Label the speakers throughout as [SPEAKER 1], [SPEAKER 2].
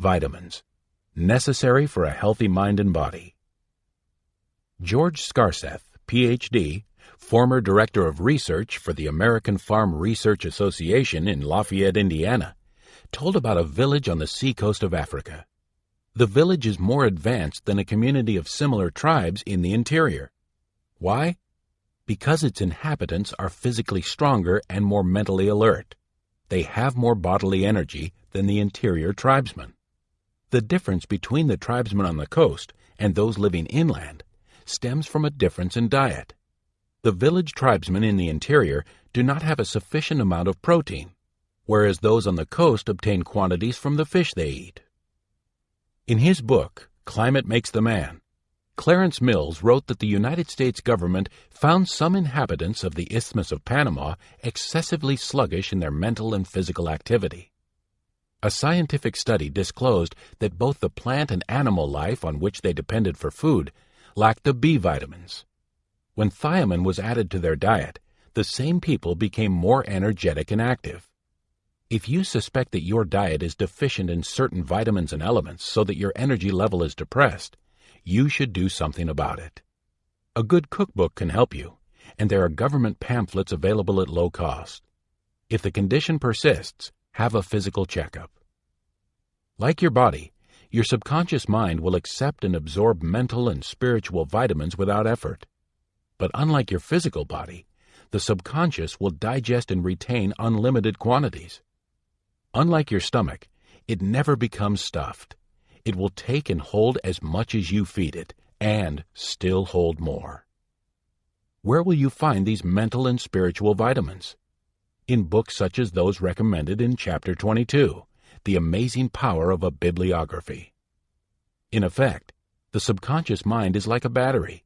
[SPEAKER 1] Vitamins, necessary for a healthy mind and body. George Scarseth, Ph.D., former Director of Research for the American Farm Research Association in Lafayette, Indiana, told about a village on the seacoast of Africa. The village is more advanced than a community of similar tribes in the interior. Why? Because its inhabitants are physically stronger and more mentally alert. They have more bodily energy than the interior tribesmen. The difference between the tribesmen on the coast and those living inland stems from a difference in diet. The village tribesmen in the interior do not have a sufficient amount of protein, whereas those on the coast obtain quantities from the fish they eat. In his book, Climate Makes the Man, Clarence Mills wrote that the United States government found some inhabitants of the Isthmus of Panama excessively sluggish in their mental and physical activity. A scientific study disclosed that both the plant and animal life on which they depended for food lacked the B vitamins. When thiamine was added to their diet, the same people became more energetic and active. If you suspect that your diet is deficient in certain vitamins and elements so that your energy level is depressed, you should do something about it. A good cookbook can help you, and there are government pamphlets available at low cost. If the condition persists, have a physical checkup. Like your body, your subconscious mind will accept and absorb mental and spiritual vitamins without effort. But unlike your physical body, the subconscious will digest and retain unlimited quantities. Unlike your stomach, it never becomes stuffed. It will take and hold as much as you feed it, and still hold more. Where will you find these mental and spiritual vitamins? In books such as those recommended in Chapter 22, The Amazing Power of a Bibliography. In effect, the subconscious mind is like a battery.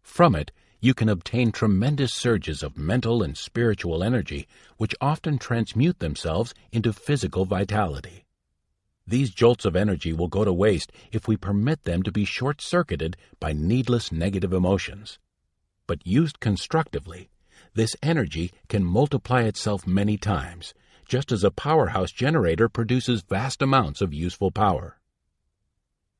[SPEAKER 1] From it, you can obtain tremendous surges of mental and spiritual energy which often transmute themselves into physical vitality. These jolts of energy will go to waste if we permit them to be short-circuited by needless negative emotions. But used constructively, this energy can multiply itself many times, just as a powerhouse generator produces vast amounts of useful power.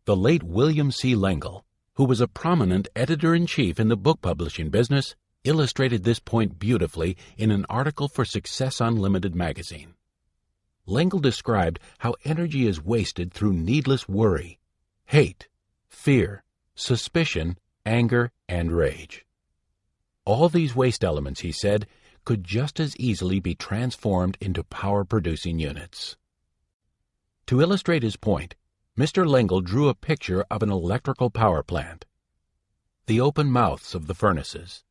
[SPEAKER 1] The late William C. L'Engle, who was a prominent editor-in-chief in the book publishing business, illustrated this point beautifully in an article for Success Unlimited magazine. L'Engle described how energy is wasted through needless worry, hate, fear, suspicion, anger, and rage. All these waste elements, he said, could just as easily be transformed into power-producing units. To illustrate his point, Mr. L'Engle drew a picture of an electrical power plant. The open mouths of the furnaces,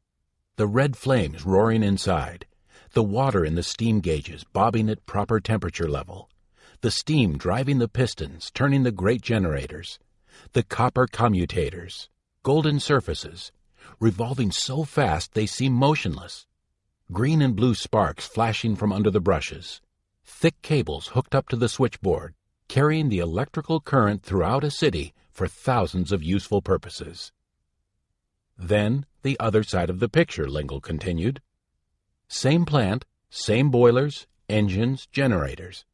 [SPEAKER 1] the red flames roaring inside, the water in the steam gauges bobbing at proper temperature level, the steam driving the pistons, turning the great generators, the copper commutators, golden surfaces, revolving so fast they seem motionless, green and blue sparks flashing from under the brushes, thick cables hooked up to the switchboard, carrying the electrical current throughout a city for thousands of useful purposes. Then, the other side of the picture, L'Engle continued. Same plant, same boilers, engines, generators.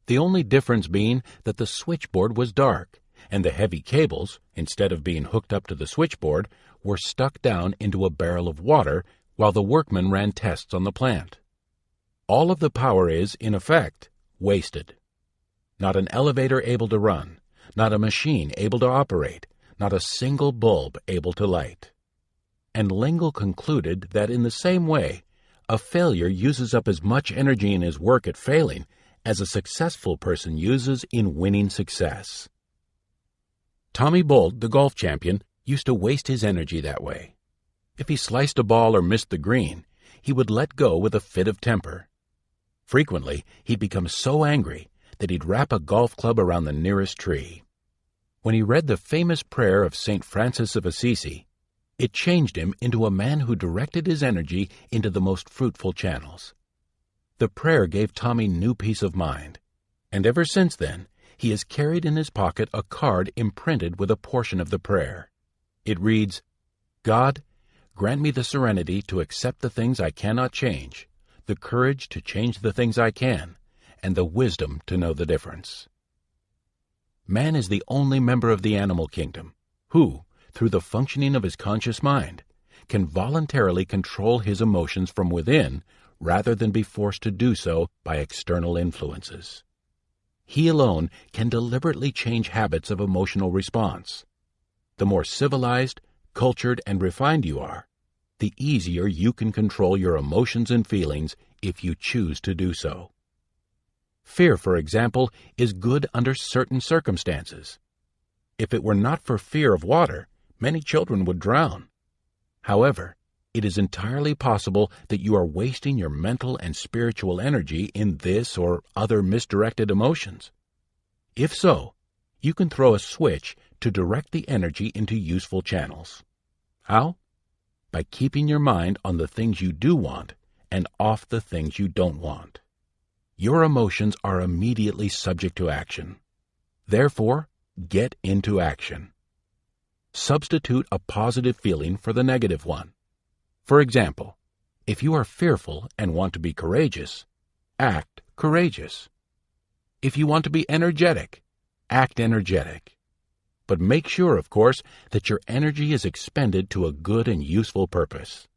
[SPEAKER 1] The only difference being that the switchboard was dark, and the heavy cables, instead of being hooked up to the switchboard, were stuck down into a barrel of water while the workmen ran tests on the plant. All of the power is, in effect, wasted. Not an elevator able to run, not a machine able to operate, not a single bulb able to light. And L'Engle concluded that in the same way, a failure uses up as much energy in his work at failing as a successful person uses in winning success. Tommy Bolt, the golf champion, used to waste his energy that way. If he sliced a ball or missed the green, he would let go with a fit of temper. Frequently, he'd become so angry that he'd wrap a golf club around the nearest tree. When he read the famous prayer of St. Francis of Assisi, it changed him into a man who directed his energy into the most fruitful channels. The prayer gave Tommy new peace of mind, and ever since then, he has carried in his pocket a card imprinted with a portion of the prayer. It reads, "God, grant me the serenity to accept the things I cannot change, the courage to change the things I can, and the wisdom to know the difference." Man is the only member of the animal kingdom who, through the functioning of his conscious mind, can voluntarily control his emotions from within rather than be forced to do so by external influences. He alone can deliberately change habits of emotional response. The more civilized, cultured, and refined you are, the easier you can control your emotions and feelings if you choose to do so. Fear, for example, is good under certain circumstances. If it were not for fear of water, many children would drown. However, it is entirely possible that you are wasting your mental and spiritual energy in this or other misdirected emotions. If so, you can throw a switch to direct the energy into useful channels. How? By keeping your mind on the things you do want and off the things you don't want. Your emotions are immediately subject to action. Therefore, get into action. Substitute a positive feeling for the negative one. For example, if you are fearful and want to be courageous, act courageous. If you want to be energetic, act energetic. But make sure, of course, that your energy is expended to a good and useful purpose.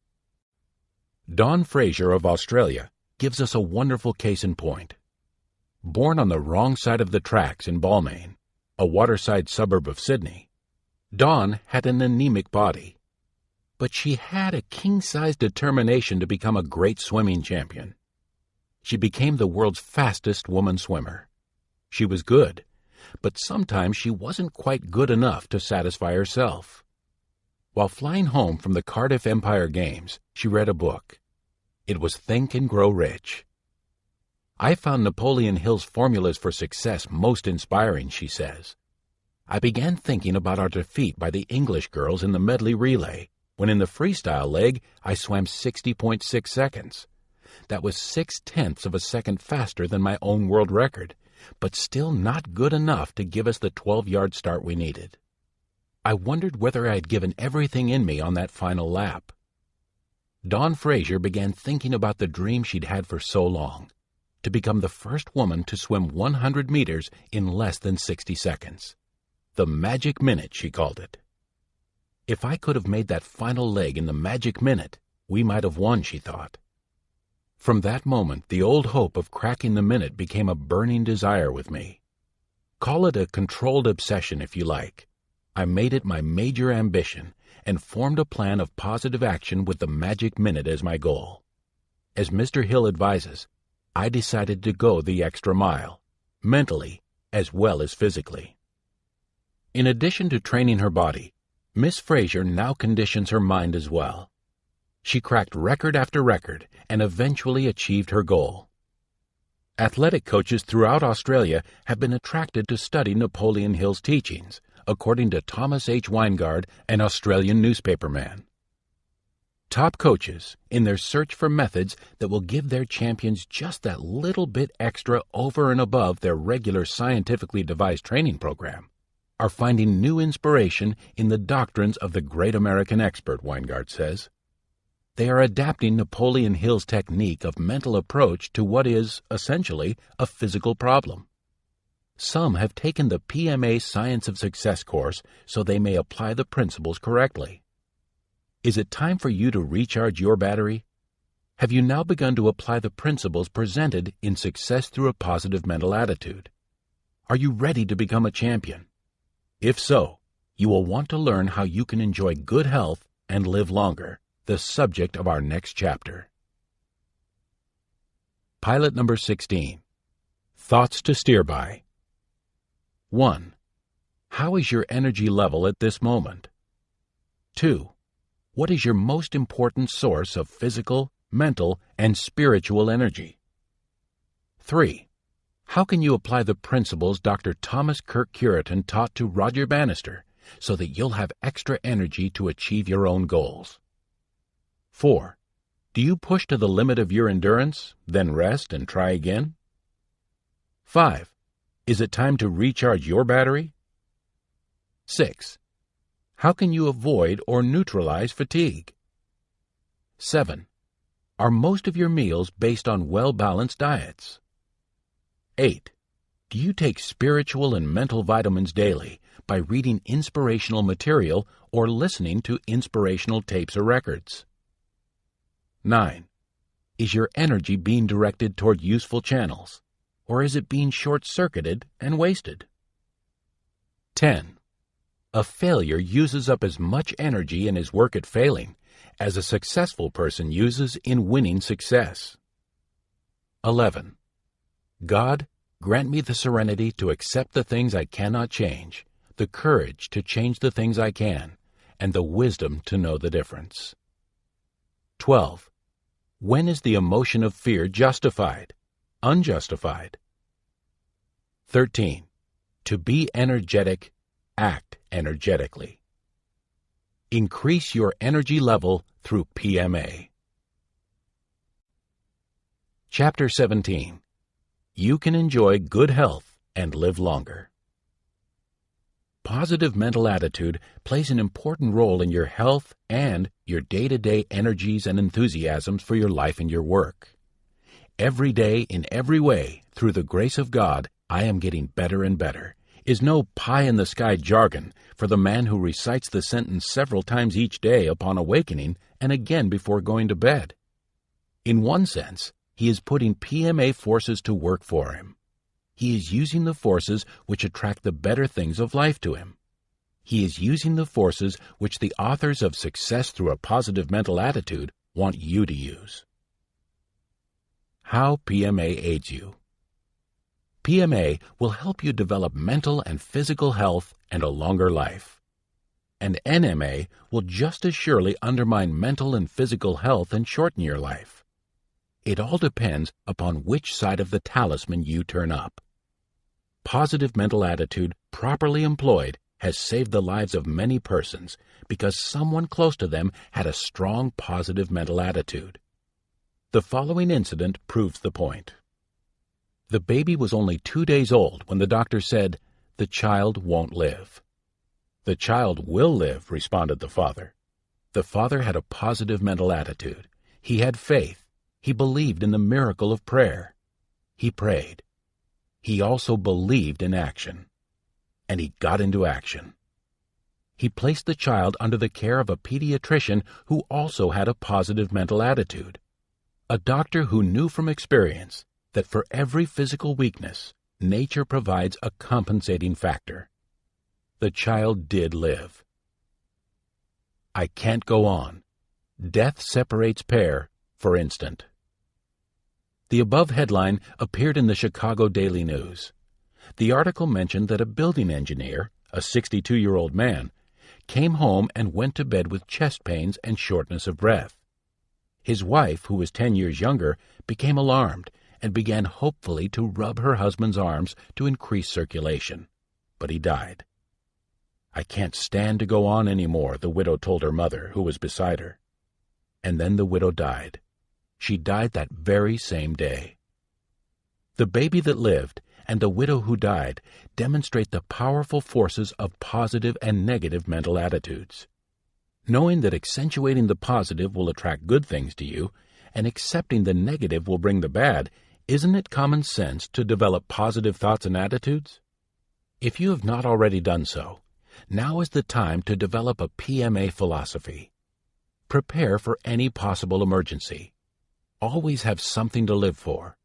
[SPEAKER 1] Dawn Fraser of Australia gives us a wonderful case in point. Born on the wrong side of the tracks in Balmain, a waterside suburb of Sydney, Dawn had an anemic body. But she had a king-sized determination to become a great swimming champion. She became the world's fastest woman swimmer. She was good, but sometimes she wasn't quite good enough to satisfy herself. While flying home from the Cardiff Empire Games, she read a book. It was Think and Grow Rich. I found Napoleon Hill's formulas for success most inspiring, she says. I began thinking about our defeat by the English girls in the medley relay, when in the freestyle leg I swam 60.6 seconds. That was 0.6 of a second faster than my own world record, but still not good enough to give us the 12-yard start we needed. I wondered whether I had given everything in me on that final lap. Dawn Fraser began thinking about the dream she'd had for so long, to become the first woman to swim 100 meters in less than 60 seconds. The magic minute, she called it. If I could have made that final leg in the magic minute, we might have won, she thought. From that moment, the old hope of cracking the minute became a burning desire with me. Call it a controlled obsession if you like. I made it my major ambition and formed a plan of positive action with the magic minute as my goal. As Mr. Hill advises, I decided to go the extra mile, mentally as well as physically. In addition to training her body, Miss Fraser now conditions her mind as well. She cracked record after record and eventually achieved her goal. Athletic coaches throughout Australia have been attracted to study Napoleon Hill's teachings, according to Thomas H. Weingard, an Australian newspaperman. Top coaches, in their search for methods that will give their champions just that little bit extra over and above their regular scientifically devised training program, are finding new inspiration in the doctrines of the great American expert, Weingard says. They are adapting Napoleon Hill's technique of mental approach to what is, essentially, a physical problem. Some have taken the PMA Science of Success course so they may apply the principles correctly. Is it time for you to recharge your battery? Have you now begun to apply the principles presented in Success Through a Positive Mental Attitude? Are you ready to become a champion? If so, you will want to learn how you can enjoy good health and live longer, the subject of our next chapter. Pilot number 16. Thoughts to steer by. 1. How is your energy level at this moment? 2. What is your most important source of physical, mental, and spiritual energy? 3. How can you apply the principles Dr. Thomas Kirk Curitan taught to Roger Bannister so that you'll have extra energy to achieve your own goals? 4. Do you push to the limit of your endurance, then rest and try again? 5. Is it time to recharge your battery? 6. How can you avoid or neutralize fatigue? 7. Are most of your meals based on well-balanced diets? 8. Do you take spiritual and mental vitamins daily by reading inspirational material or listening to inspirational tapes or records? 9. Is your energy being directed toward useful channels, or is it being short-circuited and wasted? 10. A failure uses up as much energy in his work at failing as a successful person uses in winning success. 11. God, grant me the serenity to accept the things I cannot change, the courage to change the things I can, and the wisdom to know the difference. 12. When is the emotion of fear justified, unjustified? 13. To be energetic, act energetically. Increase your energy level through PMA. Chapter 17. You can enjoy good health and live longer. Positive mental attitude plays an important role in your health and your day-to-day energies and enthusiasms for your life and your work. Every day, in every way, through the grace of God, I am getting better and better, is no pie-in-the-sky jargon for the man who recites the sentence several times each day upon awakening and again before going to bed. In one sense, he is putting PMA forces to work for him. He is using the forces which attract the better things of life to him. He is using the forces which the authors of Success Through a Positive Mental Attitude want you to use. How PMA aids you. PMA will help you develop mental and physical health and a longer life. And NMA will just as surely undermine mental and physical health and shorten your life. It all depends upon which side of the talisman you turn up. Positive mental attitude, properly employed, has saved the lives of many persons because someone close to them had a strong positive mental attitude. The following incident proves the point. The baby was only 2 days old when the doctor said, "The child won't live." "The child will live," responded the father. The father had a positive mental attitude. He had faith. He believed in the miracle of prayer. He prayed. He also believed in action. And he got into action. He placed the child under the care of a pediatrician who also had a positive mental attitude. A doctor who knew from experience that for every physical weakness, nature provides a compensating factor. The child did live. I can't go on. Death separates pair, for instant. The above headline appeared in the Chicago Daily News. The article mentioned that a building engineer, a 62-year-old man, came home and went to bed with chest pains and shortness of breath. His wife, who was 10 years younger, became alarmed and began hopefully to rub her husband's arms to increase circulation. But he died. "I can't stand to go on any more," the widow told her mother, who was beside her. And then the widow died. She died that very same day. The baby that lived and the widow who died demonstrate the powerful forces of positive and negative mental attitudes. Knowing that accentuating the positive will attract good things to you and accepting the negative will bring the bad, isn't it common sense to develop positive thoughts and attitudes? If you have not already done so, now is the time to develop a PMA philosophy. Prepare for any possible emergency. Always have something to live for.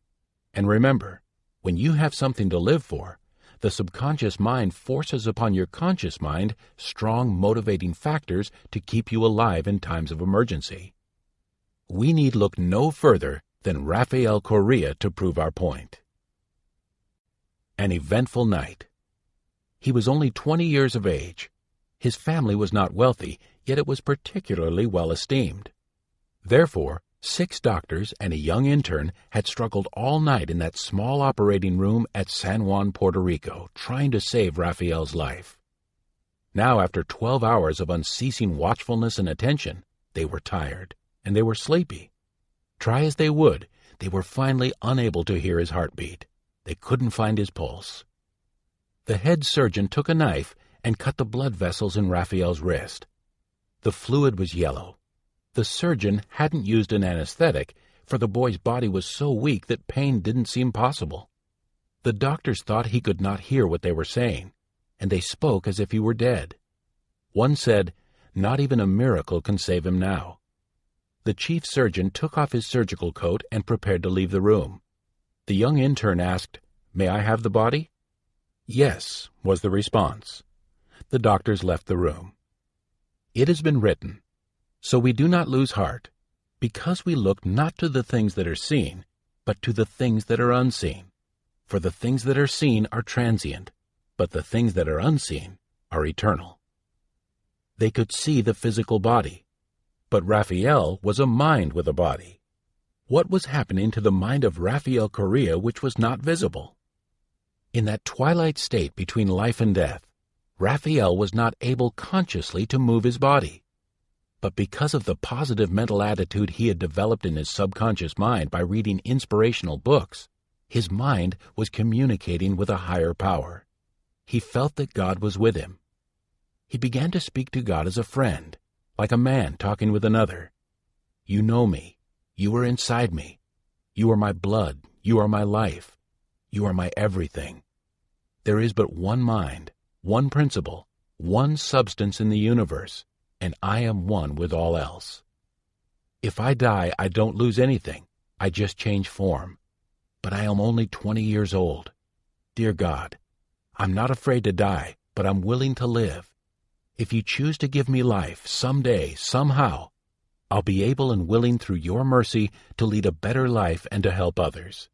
[SPEAKER 1] And remember, when you have something to live for, the subconscious mind forces upon your conscious mind strong motivating factors to keep you alive in times of emergency. We need look no further than Rafael Correa to prove our point. An eventful night. He was only 20 years of age. His family was not wealthy, yet it was particularly well esteemed. Therefore, 6 doctors and a young intern had struggled all night in that small operating room at San Juan, Puerto Rico, trying to save Rafael's life. Now, after 12 hours of unceasing watchfulness and attention, they were tired, and they were sleepy. Try as they would, they were finally unable to hear his heartbeat. They couldn't find his pulse. The head surgeon took a knife and cut the blood vessels in Rafael's wrist. The fluid was yellow. The surgeon hadn't used an anesthetic, for the boy's body was so weak that pain didn't seem possible. The doctors thought he could not hear what they were saying, and they spoke as if he were dead. One said, "Not even a miracle can save him now." The chief surgeon took off his surgical coat and prepared to leave the room. The young intern asked, "May I have the body?" "Yes," was the response. The doctors left the room. It has been written, "So we do not lose heart, because we look not to the things that are seen, but to the things that are unseen. For the things that are seen are transient, but the things that are unseen are eternal." They could see the physical body, but Raphael was a mind with a body. What was happening to the mind of Raphael Correa which was not visible? In that twilight state between life and death, Raphael was not able consciously to move his body. But because of the positive mental attitude he had developed in his subconscious mind by reading inspirational books, his mind was communicating with a higher power. He felt that God was with him. He began to speak to God as a friend, like a man talking with another. "You know me. You are inside me. You are my blood. You are my life. You are my everything. There is but one mind, one principle, one substance in the universe, and I am one with all else. If I die, I don't lose anything. I just change form. But I am only 20 years old. Dear God, I'm not afraid to die, but I'm willing to live. If you choose to give me life someday, somehow, I'll be able and willing through your mercy to lead a better life and to help others."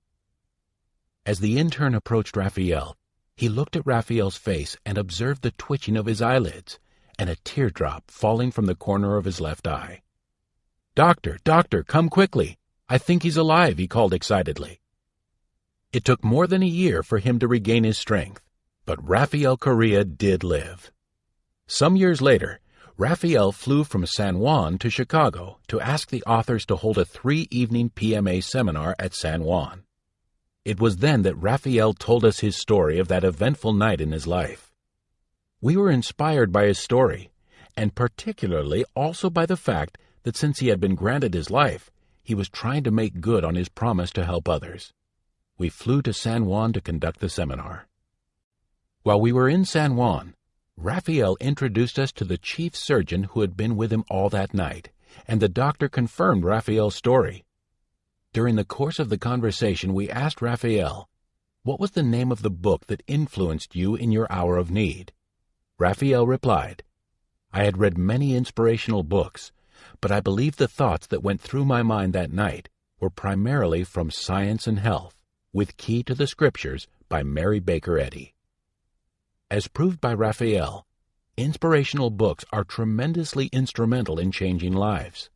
[SPEAKER 1] As the intern approached Raphael, he looked at Raphael's face and observed the twitching of his eyelids and a teardrop falling from the corner of his left eye. "Doctor, doctor, come quickly. I think he's alive," he called excitedly. It took more than a year for him to regain his strength, but Raphael Correa did live. Some years later, Raphael flew from San Juan to Chicago to ask the authors to hold a 3-evening PMA seminar at San Juan. It was then that Raphael told us his story of that eventful night in his life. We were inspired by his story, and particularly also by the fact that since he had been granted his life, he was trying to make good on his promise to help others. We flew to San Juan to conduct the seminar. While we were in San Juan, Raphael introduced us to the chief surgeon who had been with him all that night, and the doctor confirmed Raphael's story. During the course of the conversation, we asked Raphael, "What was the name of the book that influenced you in your hour of need?" Raphael replied, "I had read many inspirational books, but I believe the thoughts that went through my mind that night were primarily from Science and Health, with Key to the Scriptures by Mary Baker Eddy." As proved by Raphael, inspirational books are tremendously instrumental in changing lives,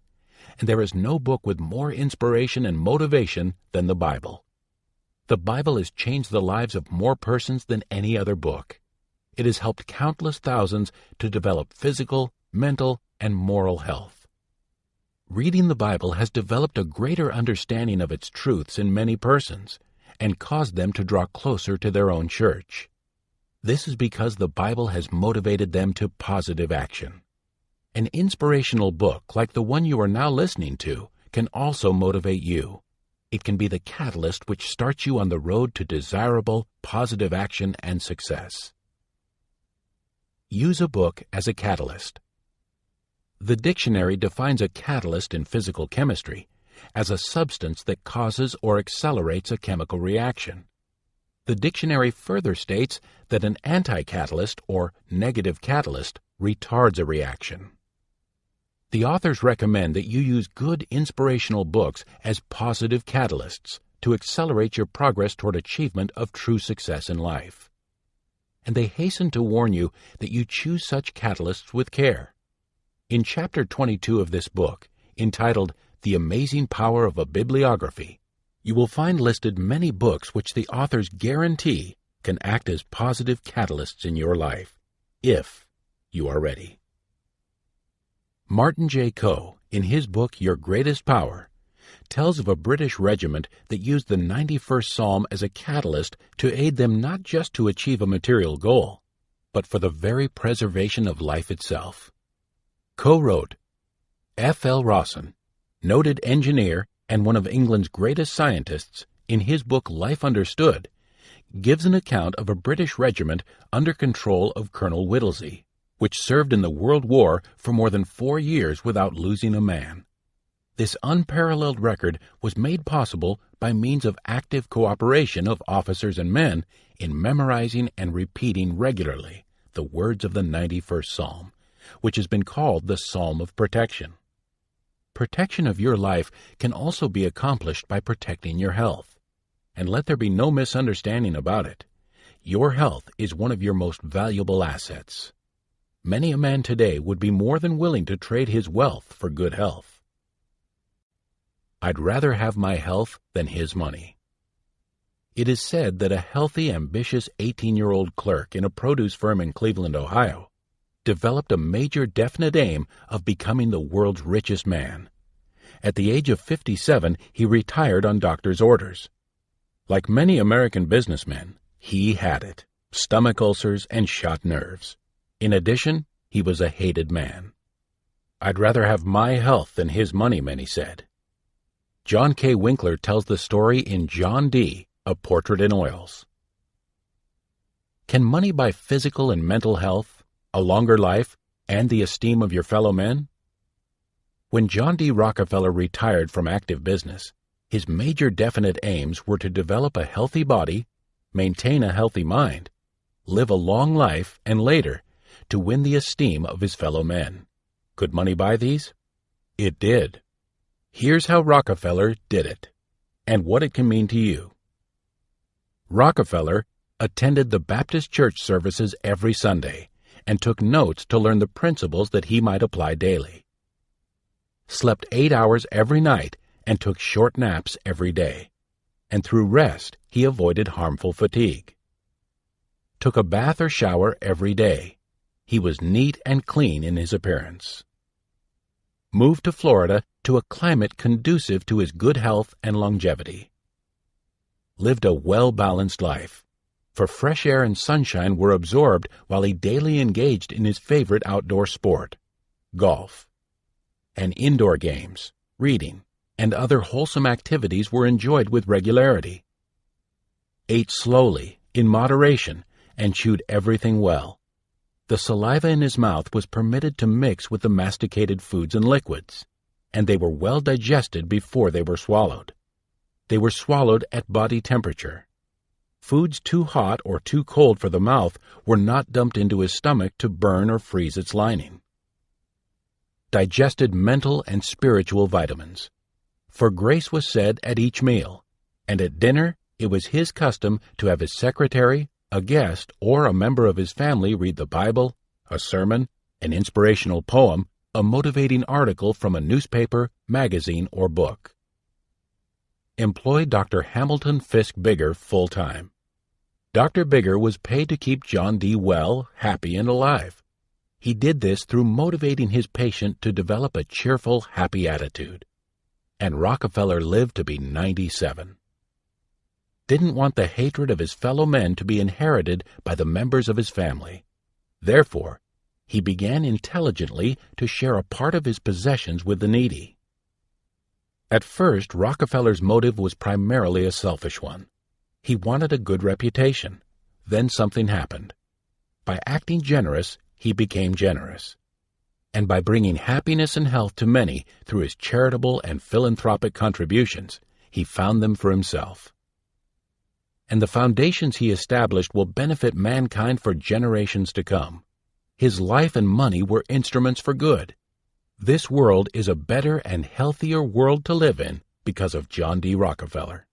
[SPEAKER 1] and there is no book with more inspiration and motivation than the Bible. The Bible has changed the lives of more persons than any other book. It has helped countless thousands to develop physical, mental, and moral health. Reading the Bible has developed a greater understanding of its truths in many persons and caused them to draw closer to their own church. This is because the Bible has motivated them to positive action. An inspirational book like the one you are now listening to can also motivate you. It can be the catalyst which starts you on the road to desirable, positive action and success. Use a book as a catalyst. The dictionary defines a catalyst in physical chemistry as a substance that causes or accelerates a chemical reaction. The dictionary further states that an anti-catalyst or negative catalyst retards a reaction. The authors recommend that you use good inspirational books as positive catalysts to accelerate your progress toward achievement of true success in life. And they hasten to warn you that you choose such catalysts with care. In Chapter 22 of this book, entitled The Amazing Power of a Bibliography, you will find listed many books which the authors guarantee can act as positive catalysts in your life, if you are ready. Martin J. Coe, in his book Your Greatest Power, tells of a British regiment that used the 91st Psalm as a catalyst to aid them not just to achieve a material goal, but for the very preservation of life itself. Coe wrote, F. L. Rawson, noted engineer and one of England's greatest scientists, in his book Life Understood, gives an account of a British regiment under control of Colonel Whittlesey, which served in the World War for more than 4 years without losing a man. This unparalleled record was made possible by means of active cooperation of officers and men in memorizing and repeating regularly the words of the 91st Psalm, which has been called the Psalm of Protection. Protection of your life can also be accomplished by protecting your health. And let there be no misunderstanding about it. Your health is one of your most valuable assets. Many a man today would be more than willing to trade his wealth for good health. I'd rather have my health than his money. It is said that a healthy, ambitious 18-year-old clerk in a produce firm in Cleveland, Ohio, developed a major definite aim of becoming the world's richest man. At the age of 57, he retired on doctor's orders. Like many American businessmen, he had it, stomach ulcers and shot nerves. In addition, he was a hated man. I'd rather have my health than his money, many said. John K. Winkler tells the story in John D., A Portrait in Oils. Can money buy physical and mental health, a longer life, and the esteem of your fellow men? When John D. Rockefeller retired from active business, his major definite aims were to develop a healthy body, maintain a healthy mind, live a long life, and later, to win the esteem of his fellow men. Could money buy these? It did. Here's how Rockefeller did it, and what it can mean to you. Rockefeller attended the Baptist church services every Sunday and took notes to learn the principles that he might apply daily. Slept 8 hours every night and took short naps every day, and through rest he avoided harmful fatigue. Took a bath or shower every day. He was neat and clean in his appearance. Moved to Florida to a climate conducive to his good health and longevity. Lived a well-balanced life, for fresh air and sunshine were absorbed while he daily engaged in his favorite outdoor sport, golf. And indoor games, reading, and other wholesome activities were enjoyed with regularity. Ate slowly, in moderation, and chewed everything well. The saliva in his mouth was permitted to mix with the masticated foods and liquids, and they were well digested before they were swallowed. They were swallowed at body temperature. Foods too hot or too cold for the mouth were not dumped into his stomach to burn or freeze its lining. Digested mental and spiritual vitamins. For grace was said at each meal, and at dinner it was his custom to have his secretary, a guest, or a member of his family read the Bible, a sermon, an inspirational poem, a motivating article from a newspaper, magazine, or book. Employed Dr. Hamilton Fisk Bigger full-time. Dr. Bigger was paid to keep John D. well, happy, and alive. He did this through motivating his patient to develop a cheerful, happy attitude. And Rockefeller lived to be 97. Didn't want the hatred of his fellow men to be inherited by the members of his family. Therefore, he began intelligently to share a part of his possessions with the needy. At first, Rockefeller's motive was primarily a selfish one. He wanted a good reputation. Then something happened. By acting generous, he became generous. And by bringing happiness and health to many through his charitable and philanthropic contributions, he found them for himself. And the foundations he established will benefit mankind for generations to come. His life and money were instruments for good. This world is a better and healthier world to live in because of John D. Rockefeller.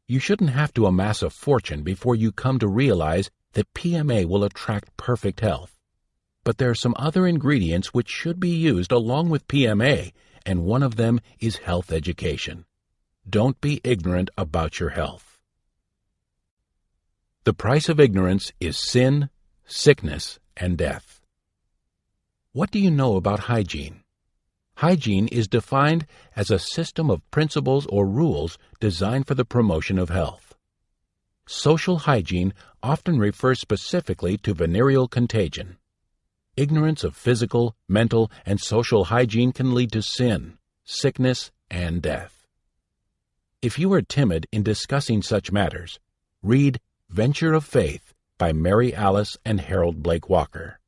[SPEAKER 1] You shouldn't have to amass a fortune before you come to realize that PMA will attract perfect health. But there are some other ingredients which should be used along with PMA, and one of them is health education. Don't be ignorant about your health. The price of ignorance is sin, sickness, and death. What do you know about hygiene? Hygiene is defined as a system of principles or rules designed for the promotion of health. Social hygiene often refers specifically to venereal contagion. Ignorance of physical, mental, and social hygiene can lead to sin, sickness, and death. If you are timid in discussing such matters, read Venture of Faith by Mary Alice and Harold Blake Walker.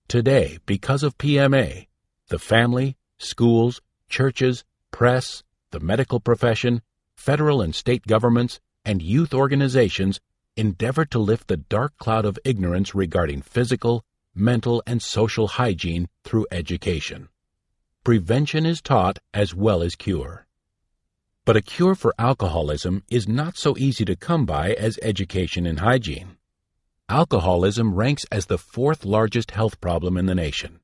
[SPEAKER 1] Today, because of PMA, the family, schools, churches, press, the medical profession, federal and state governments, and youth organizations endeavor to lift the dark cloud of ignorance regarding physical, mental, and social hygiene through education. Prevention is taught as well as cure. But a cure for alcoholism is not so easy to come by as education and hygiene. Alcoholism ranks as the fourth largest health problem in the nation.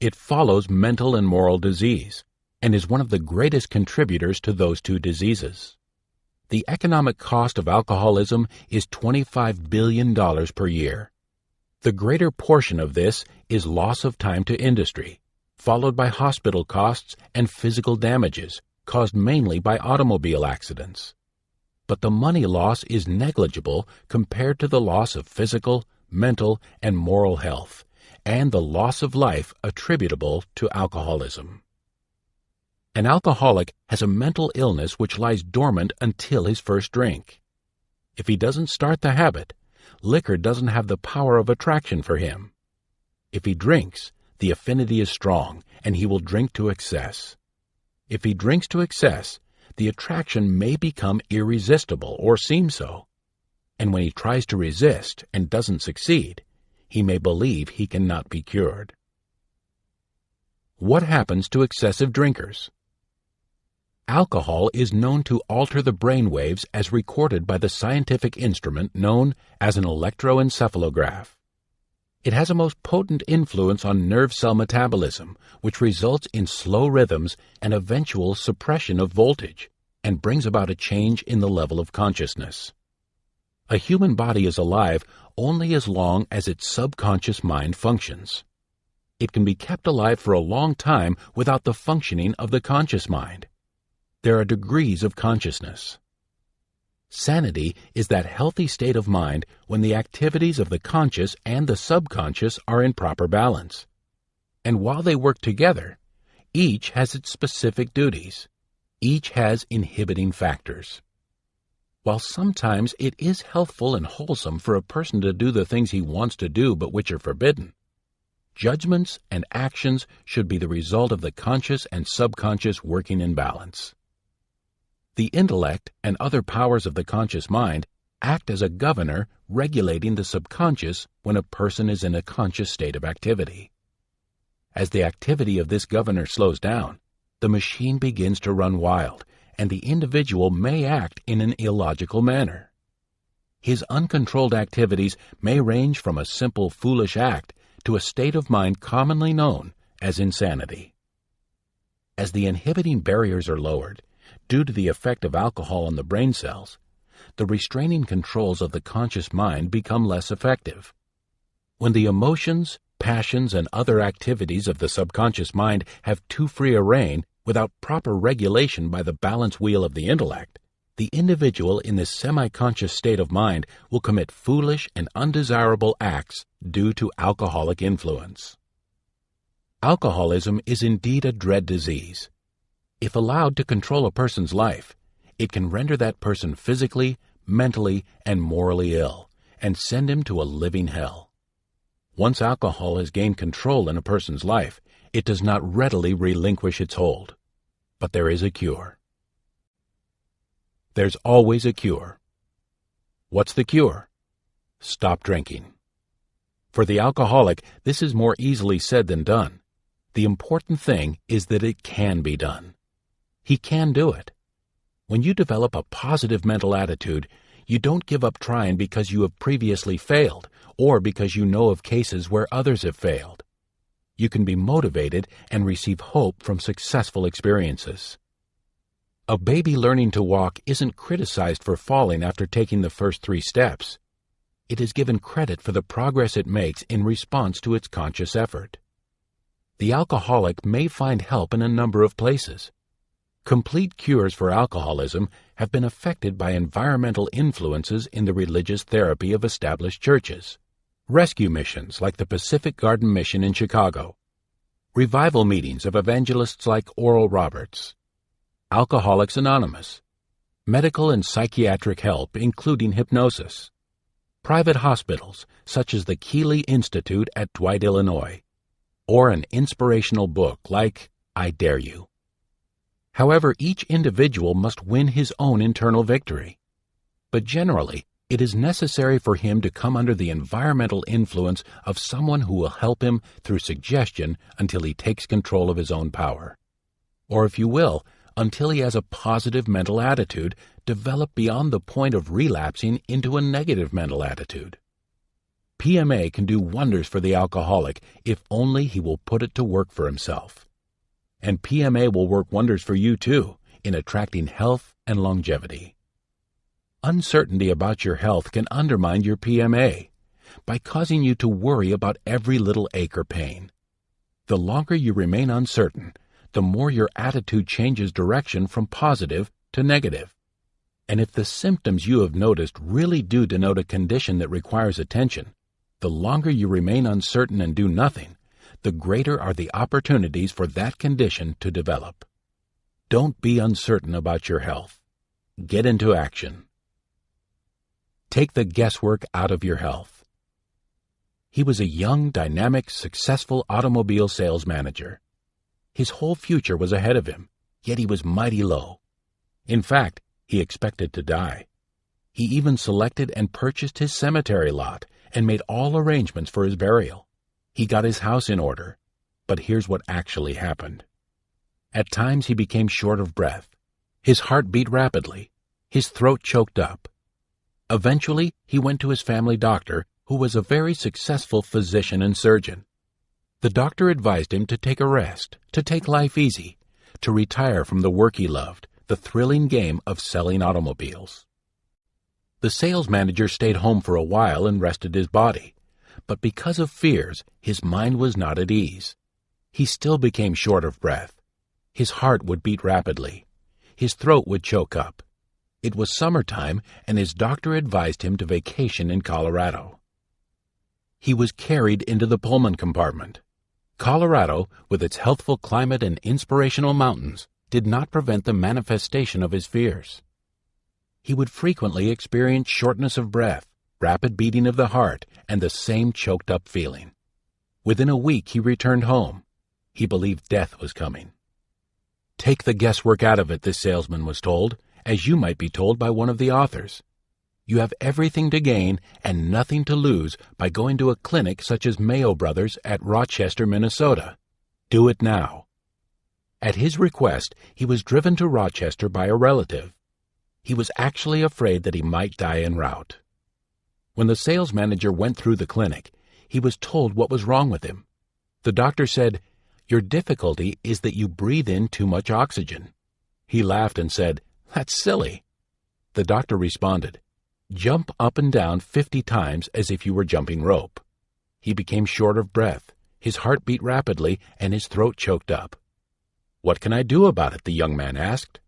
[SPEAKER 1] It follows mental and moral disease, and is one of the greatest contributors to those two diseases. The economic cost of alcoholism is $25 billion per year. The greater portion of this is loss of time to industry, followed by hospital costs and physical damages caused mainly by automobile accidents. But the money loss is negligible compared to the loss of physical, mental, and moral health, and the loss of life attributable to alcoholism. An alcoholic has a mental illness which lies dormant until his first drink. If he doesn't start the habit, liquor doesn't have the power of attraction for him. If he drinks, the affinity is strong, and he will drink to excess. If he drinks to excess, the attraction may become irresistible or seem so. And when he tries to resist and doesn't succeed, he may believe he cannot be cured. What happens to excessive drinkers? Alcohol is known to alter the brain waves as recorded by the scientific instrument known as an electroencephalograph. It has a most potent influence on nerve cell metabolism, which results in slow rhythms and eventual suppression of voltage, and brings about a change in the level of consciousness. A human body is alive only as long as its subconscious mind functions. It can be kept alive for a long time without the functioning of the conscious mind. There are degrees of consciousness. Sanity is that healthy state of mind when the activities of the conscious and the subconscious are in proper balance. And while they work together, each has its specific duties. Each has inhibiting factors. While sometimes it is healthful and wholesome for a person to do the things he wants to do but which are forbidden, judgments and actions should be the result of the conscious and subconscious working in balance. The intellect and other powers of the conscious mind act as a governor regulating the subconscious when a person is in a conscious state of activity. As the activity of this governor slows down, the machine begins to run wild, and the individual may act in an illogical manner. His uncontrolled activities may range from a simple foolish act to a state of mind commonly known as insanity. As the inhibiting barriers are lowered, due to the effect of alcohol on the brain cells, the restraining controls of the conscious mind become less effective. When the emotions, passions, and other activities of the subconscious mind have too free a rein without proper regulation by the balance wheel of the intellect, the individual in this semi-conscious state of mind will commit foolish and undesirable acts due to alcoholic influence. Alcoholism is indeed a dread disease. If allowed to control a person's life, it can render that person physically, mentally, and morally ill, and send him to a living hell. Once alcohol has gained control in a person's life, it does not readily relinquish its hold. But there is a cure. There's always a cure. What's the cure? Stop drinking. For the alcoholic, this is more easily said than done. The important thing is that it can be done. He can do it. When you develop a positive mental attitude, you don't give up trying because you have previously failed or because you know of cases where others have failed. You can be motivated and receive hope from successful experiences. A baby learning to walk isn't criticized for falling after taking the first 3 steps. It is given credit for the progress it makes in response to its conscious effort. The alcoholic may find help in a number of places. Complete cures for alcoholism have been affected by environmental influences in the religious therapy of established churches, rescue missions like the Pacific Garden Mission in Chicago, revival meetings of evangelists like Oral Roberts, Alcoholics Anonymous, medical and psychiatric help, including hypnosis, private hospitals such as the Keeley Institute at Dwight, Illinois, or an inspirational book like I Dare You. However, each individual must win his own internal victory. But generally, it is necessary for him to come under the environmental influence of someone who will help him through suggestion until he takes control of his own power. Or, if you will, until he has a positive mental attitude developed beyond the point of relapsing into a negative mental attitude. PMA can do wonders for the alcoholic if only he will put it to work for himself. And PMA will work wonders for you too in attracting health and longevity. Uncertainty about your health can undermine your PMA by causing you to worry about every little ache or pain. The longer you remain uncertain, the more your attitude changes direction from positive to negative. And if the symptoms you have noticed really do denote a condition that requires attention, the longer you remain uncertain and do nothing, the greater are the opportunities for that condition to develop. Don't be uncertain about your health. Get into action. Take the guesswork out of your health. He was a young, dynamic, successful automobile sales manager. His whole future was ahead of him, yet he was mighty low. In fact, he expected to die. He even selected and purchased his cemetery lot and made all arrangements for his burial. He got his house in order. But here's what actually happened. At times he became short of breath. His heart beat rapidly. His throat choked up. Eventually, he went to his family doctor, who was a very successful physician and surgeon. The doctor advised him to take a rest, to take life easy, to retire from the work he loved, the thrilling game of selling automobiles. The sales manager stayed home for a while and rested his body, but because of fears, his mind was not at ease. He still became short of breath. His heart would beat rapidly. His throat would choke up. It was summertime, and his doctor advised him to vacation in Colorado. He was carried into the Pullman compartment. Colorado, with its healthful climate and inspirational mountains, did not prevent the manifestation of his fears. He would frequently experience shortness of breath, rapid beating of the heart, and the same choked-up feeling. Within a week he returned home. He believed death was coming. Take the guesswork out of it, this salesman was told, as you might be told by one of the authors. You have everything to gain and nothing to lose by going to a clinic such as Mayo Brothers at Rochester, Minnesota. Do it now. At his request, he was driven to Rochester by a relative. He was actually afraid that he might die en route. When the sales manager went through the clinic, he was told what was wrong with him. The doctor said, "Your difficulty is that you breathe in too much oxygen." He laughed and said, "That's silly." The doctor responded, "Jump up and down 50 times as if you were jumping rope." He became short of breath, his heart beat rapidly, and his throat choked up. "What can I do about it?" the young man asked.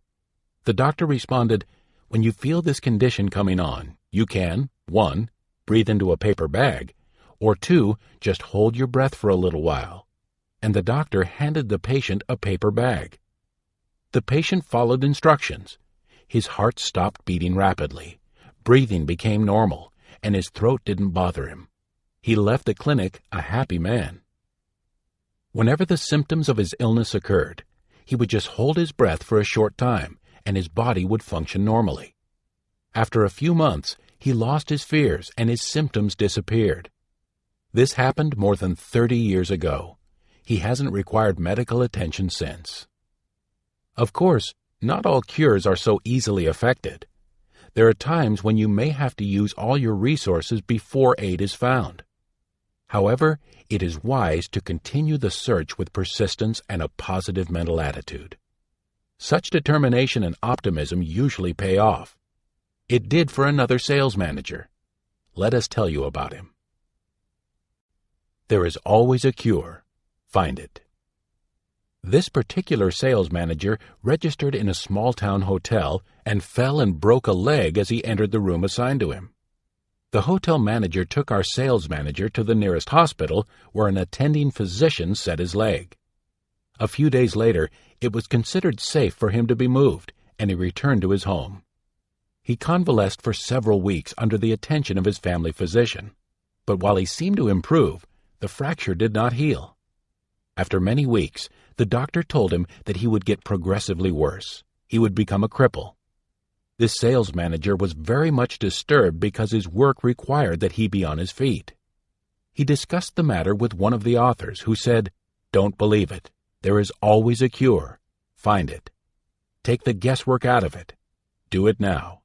[SPEAKER 1] The doctor responded, "When you feel this condition coming on, you can, 1, breathe into a paper bag, or 2, just hold your breath for a little while." And the doctor handed the patient a paper bag. The patient followed instructions. His heart stopped beating rapidly. Breathing became normal, and his throat didn't bother him. He left the clinic a happy man. Whenever the symptoms of his illness occurred, he would just hold his breath for a short time, and his body would function normally. After a few months, he lost his fears and his symptoms disappeared. This happened more than 30 years ago. He hasn't required medical attention since. Of course, not all cures are so easily effected. There are times when you may have to use all your resources before aid is found. However, it is wise to continue the search with persistence and a positive mental attitude. Such determination and optimism usually pay off. It did for another sales manager. Let us tell you about him. There is always a cure. Find it. This particular sales manager registered in a small-town hotel and fell and broke a leg as he entered the room assigned to him. The hotel manager took our sales manager to the nearest hospital where an attending physician set his leg. A few days later, it was considered safe for him to be moved, and he returned to his home. He convalesced for several weeks under the attention of his family physician, but while he seemed to improve, the fracture did not heal. After many weeks, the doctor told him that he would get progressively worse. He would become a cripple. This sales manager was very much disturbed because his work required that he be on his feet. He discussed the matter with one of the authors, who said, "Don't believe it. There is always a cure. Find it. Take the guesswork out of it. Do it now."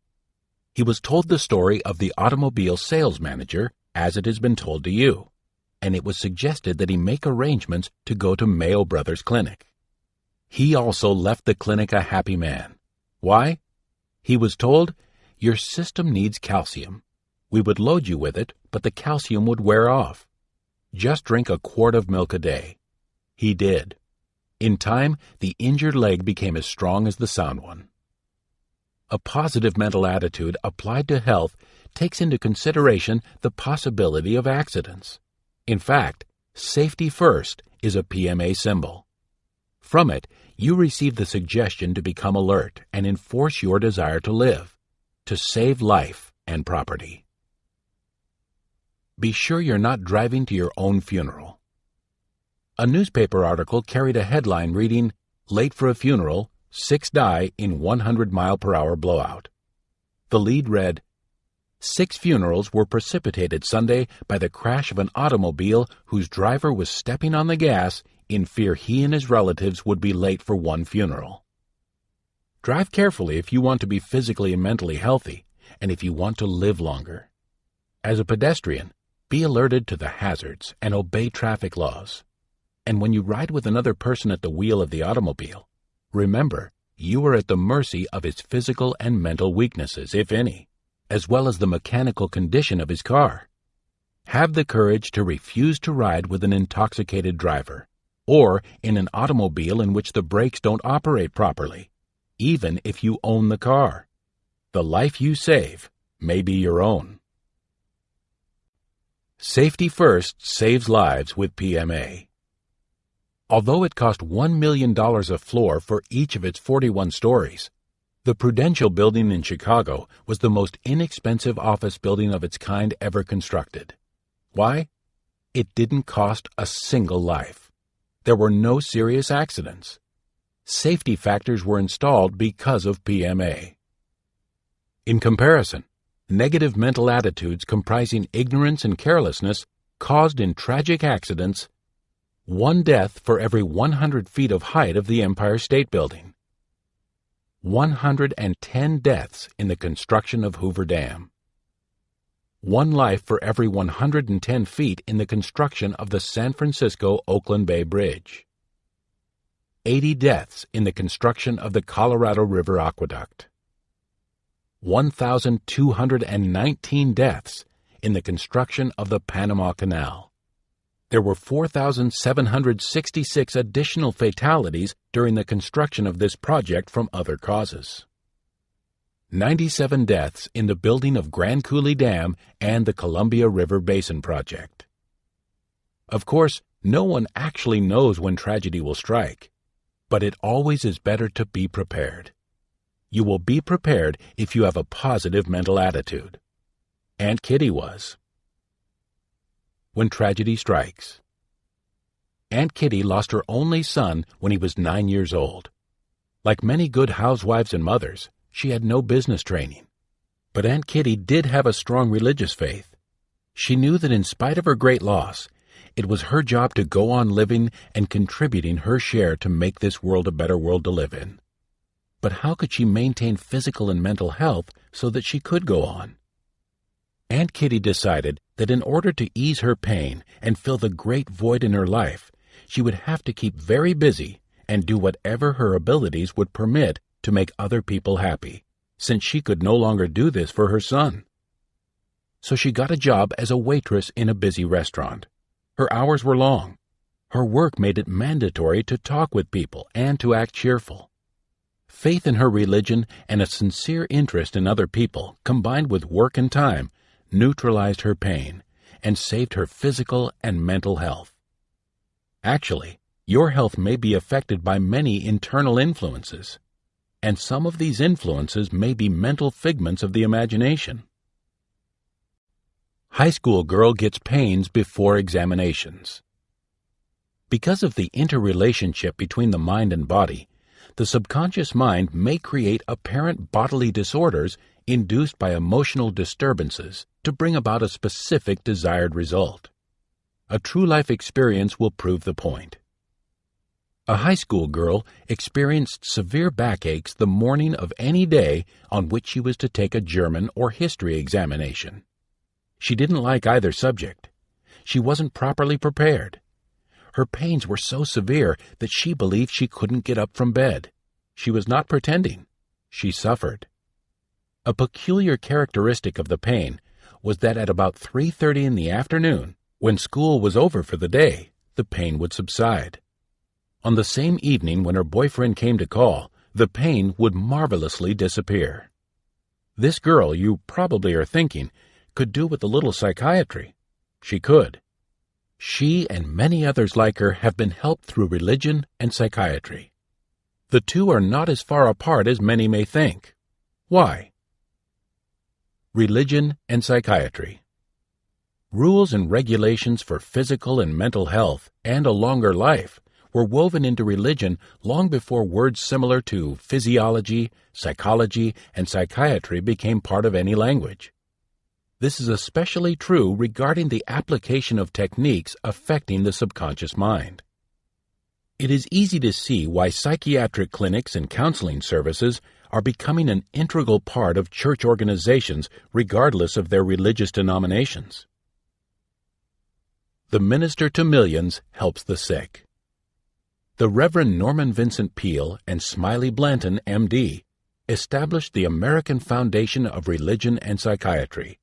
[SPEAKER 1] He was told the story of the automobile sales manager as it has been told to you, and it was suggested that he make arrangements to go to Mayo Brothers Clinic. He also left the clinic a happy man. Why? He was told, "Your system needs calcium. We would load you with it, but the calcium would wear off. Just drink a quart of milk a day." He did. In time, the injured leg became as strong as the sound one. A positive mental attitude applied to health takes into consideration the possibility of accidents. In fact, safety first is a PMA symbol. From it, you receive the suggestion to become alert and enforce your desire to live, to save life and property. Be sure you're not driving to your own funeral. A newspaper article carried a headline reading, "Late for a funeral, 6 die in 100-mile-per-hour blowout." The lead read, 6 funerals were precipitated Sunday by the crash of an automobile whose driver was stepping on the gas in fear he and his relatives would be late for one funeral. Drive carefully if you want to be physically and mentally healthy, and if you want to live longer. As a pedestrian, be alerted to the hazards and obey traffic laws. And when you ride with another person at the wheel of the automobile, remember, you are at the mercy of his physical and mental weaknesses, if any, as well as the mechanical condition of his car. Have the courage to refuse to ride with an intoxicated driver, or in an automobile in which the brakes don't operate properly, even if you own the car. The life you save may be your own. Safety first saves lives with PMA. Although it cost $1 million a floor for each of its 41 stories, the Prudential Building in Chicago was the most inexpensive office building of its kind ever constructed. Why? It didn't cost a single life. There were no serious accidents. Safety factors were installed because of PMA. In comparison, negative mental attitudes comprising ignorance and carelessness caused in tragic accidents 1 death for every 100 feet of height of the Empire State Building, 110 deaths in the construction of Hoover Dam, 1 life for every 110 feet in the construction of the San Francisco-Oakland Bay Bridge, 80 deaths in the construction of the Colorado River Aqueduct, 1,219 deaths in the construction of the Panama Canal. There were 4,766 additional fatalities during the construction of this project from other causes. 97 deaths in the building of Grand Coulee Dam and the Columbia River Basin Project. Of course, no one actually knows when tragedy will strike, but it always is better to be prepared. You will be prepared if you have a positive mental attitude. Aunt Kitty was. When tragedy strikes. Aunt Kitty lost her only son when he was 9 years old. Like many good housewives and mothers, she had no business training. But Aunt Kitty did have a strong religious faith. She knew that in spite of her great loss, it was her job to go on living and contributing her share to make this world a better world to live in. But how could she maintain physical and mental health so that she could go on? Aunt Kitty decided that in order to ease her pain and fill the great void in her life, she would have to keep very busy and do whatever her abilities would permit to make other people happy, since she could no longer do this for her son. So she got a job as a waitress in a busy restaurant. Her hours were long. Her work made it mandatory to talk with people and to act cheerful. Faith in her religion and a sincere interest in other people, combined with work and time, neutralized her pain and saved her physical and mental health. Actually, your health may be affected by many internal influences. and some of these influences may be mental figments of the imagination. High school girl gets pains before examinations. Because of the interrelationship between the mind and body, the subconscious mind may create apparent bodily disorders induced by emotional disturbances to bring about a specific desired result. A true life experience will prove the point. A high school girl experienced severe backaches the morning of any day on which she was to take a German or history examination. She didn't like either subject. She wasn't properly prepared. Her pains were so severe that she believed she couldn't get up from bed. She was not pretending. She suffered. A peculiar characteristic of the pain was that at about 3:30 in the afternoon, when school was over for the day, the pain would subside. On the same evening when her boyfriend came to call, the pain would marvelously disappear. This girl, you probably are thinking, could do with a little psychiatry. She could. She and many others like her have been helped through religion and psychiatry. The two are not as far apart as many may think. Why? Religion and psychiatry. Rules and regulations for physical and mental health and a longer life were woven into religion long before words similar to physiology, psychology, and psychiatry became part of any language. This is especially true regarding the application of techniques affecting the subconscious mind. It is easy to see why psychiatric clinics and counseling services are becoming an integral part of church organizations regardless of their religious denominations. The minister to millions helps the sick. The Reverend Norman Vincent Peale and Smiley Blanton, M.D., established the American Foundation of Religion and Psychiatry,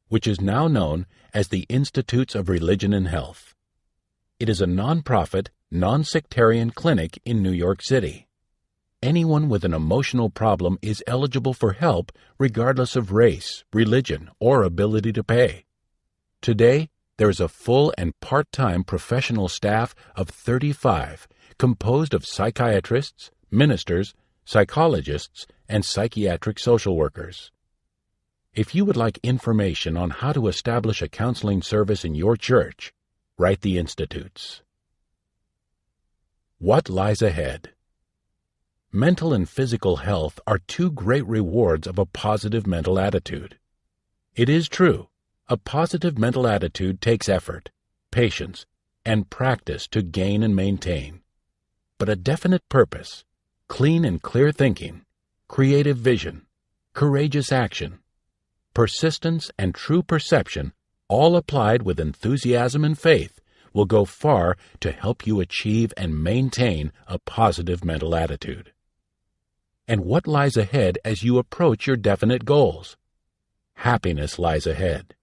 [SPEAKER 1] which is now known as the Institutes of Religion and Health. It is a non-profit, non-sectarian clinic in New York City. Anyone with an emotional problem is eligible for help regardless of race, religion, or ability to pay. Today, there is a full and part-time professional staff of 35 composed of psychiatrists, ministers, psychologists, and psychiatric social workers. If you would like information on how to establish a counseling service in your church, write the Institutes. What lies ahead? Mental and physical health are two great rewards of a positive mental attitude. It is true, a positive mental attitude takes effort, patience, and practice to gain and maintain. But a definite purpose, clean and clear thinking, creative vision, courageous action, persistence, and true perception, all applied with enthusiasm and faith, will go far to help you achieve and maintain a positive mental attitude. And what lies ahead as you approach your definite goals? Happiness lies ahead.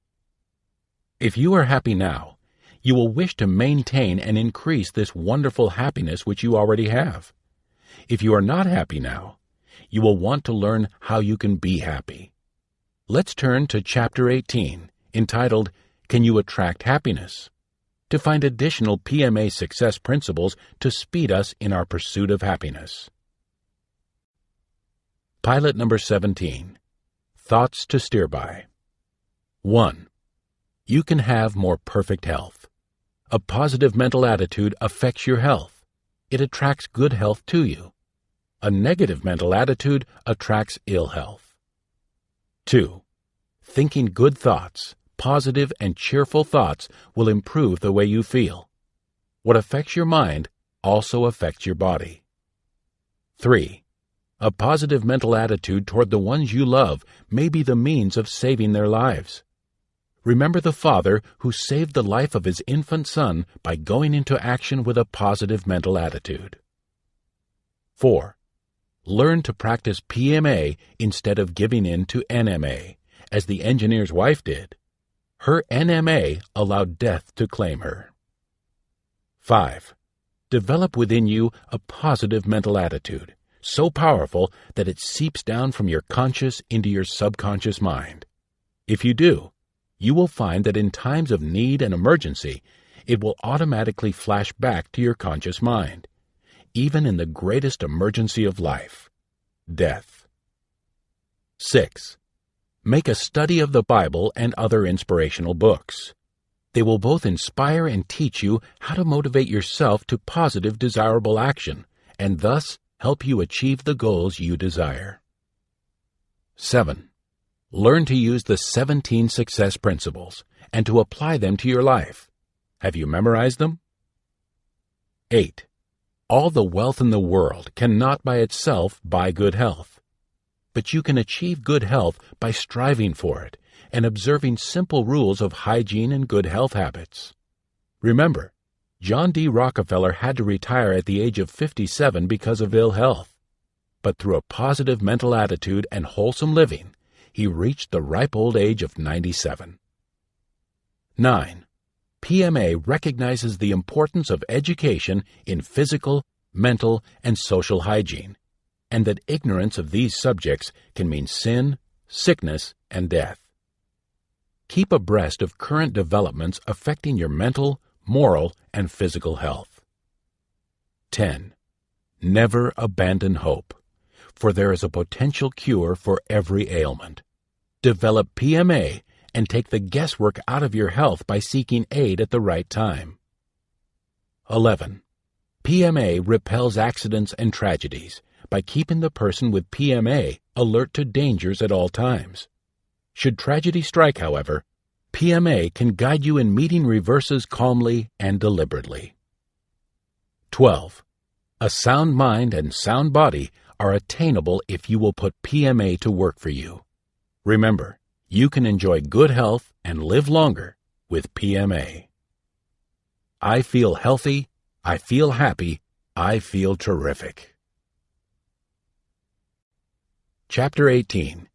[SPEAKER 1] If you are happy now, you will wish to maintain and increase this wonderful happiness which you already have. If you are not happy now, you will want to learn how you can be happy. Let's turn to Chapter 18, entitled, Can You Attract Happiness?, to find additional PMA success principles to speed us in our pursuit of happiness. Pilot number 17. Thoughts to steer by. 1. You can have more perfect health. A positive mental attitude affects your health. It attracts good health to you. A negative mental attitude attracts ill health. 2. Thinking good thoughts, positive and cheerful thoughts, will improve the way you feel. What affects your mind also affects your body. 3. A positive mental attitude toward the ones you love may be the means of saving their lives. Remember the father who saved the life of his infant son by going into action with a positive mental attitude. 4. Learn to practice PMA instead of giving in to NMA, as the engineer's wife did. Her NMA allowed death to claim her. 5. Develop within you a positive mental attitude, so powerful that it seeps down from your conscious into your subconscious mind. If you do, you will find that in times of need and emergency, it will automatically flash back to your conscious mind, even in the greatest emergency of life. death. 6. Make a study of the Bible and other inspirational books. They will both inspire and teach you how to motivate yourself to positive, desirable action, and thus help you achieve the goals you desire. 7. Learn to use the 17 success principles and to apply them to your life. Have you memorized them? 8. All the wealth in the world cannot by itself buy good health. But you can achieve good health by striving for it and observing simple rules of hygiene and good health habits. Remember, John D. Rockefeller had to retire at the age of 57 because of ill health. But through a positive mental attitude and wholesome living, he reached the ripe old age of 97. 9. PMA recognizes the importance of education in physical, mental, and social hygiene, and that ignorance of these subjects can mean sin, sickness, and death. Keep abreast of current developments affecting your mental, moral, and physical health. 10. Never abandon hope, for there is a potential cure for every ailment. Develop PMA and take the guesswork out of your health by seeking aid at the right time. 11. PMA repels accidents and tragedies by keeping the person with PMA alert to dangers at all times. Should tragedy strike, however, PMA can guide you in meeting reverses calmly and deliberately. 12. A sound mind and sound body are attainable if you will put PMA to work for you. Remember, you can enjoy good health and live longer with PMA. I feel healthy, I feel happy, I feel terrific. Chapter 18.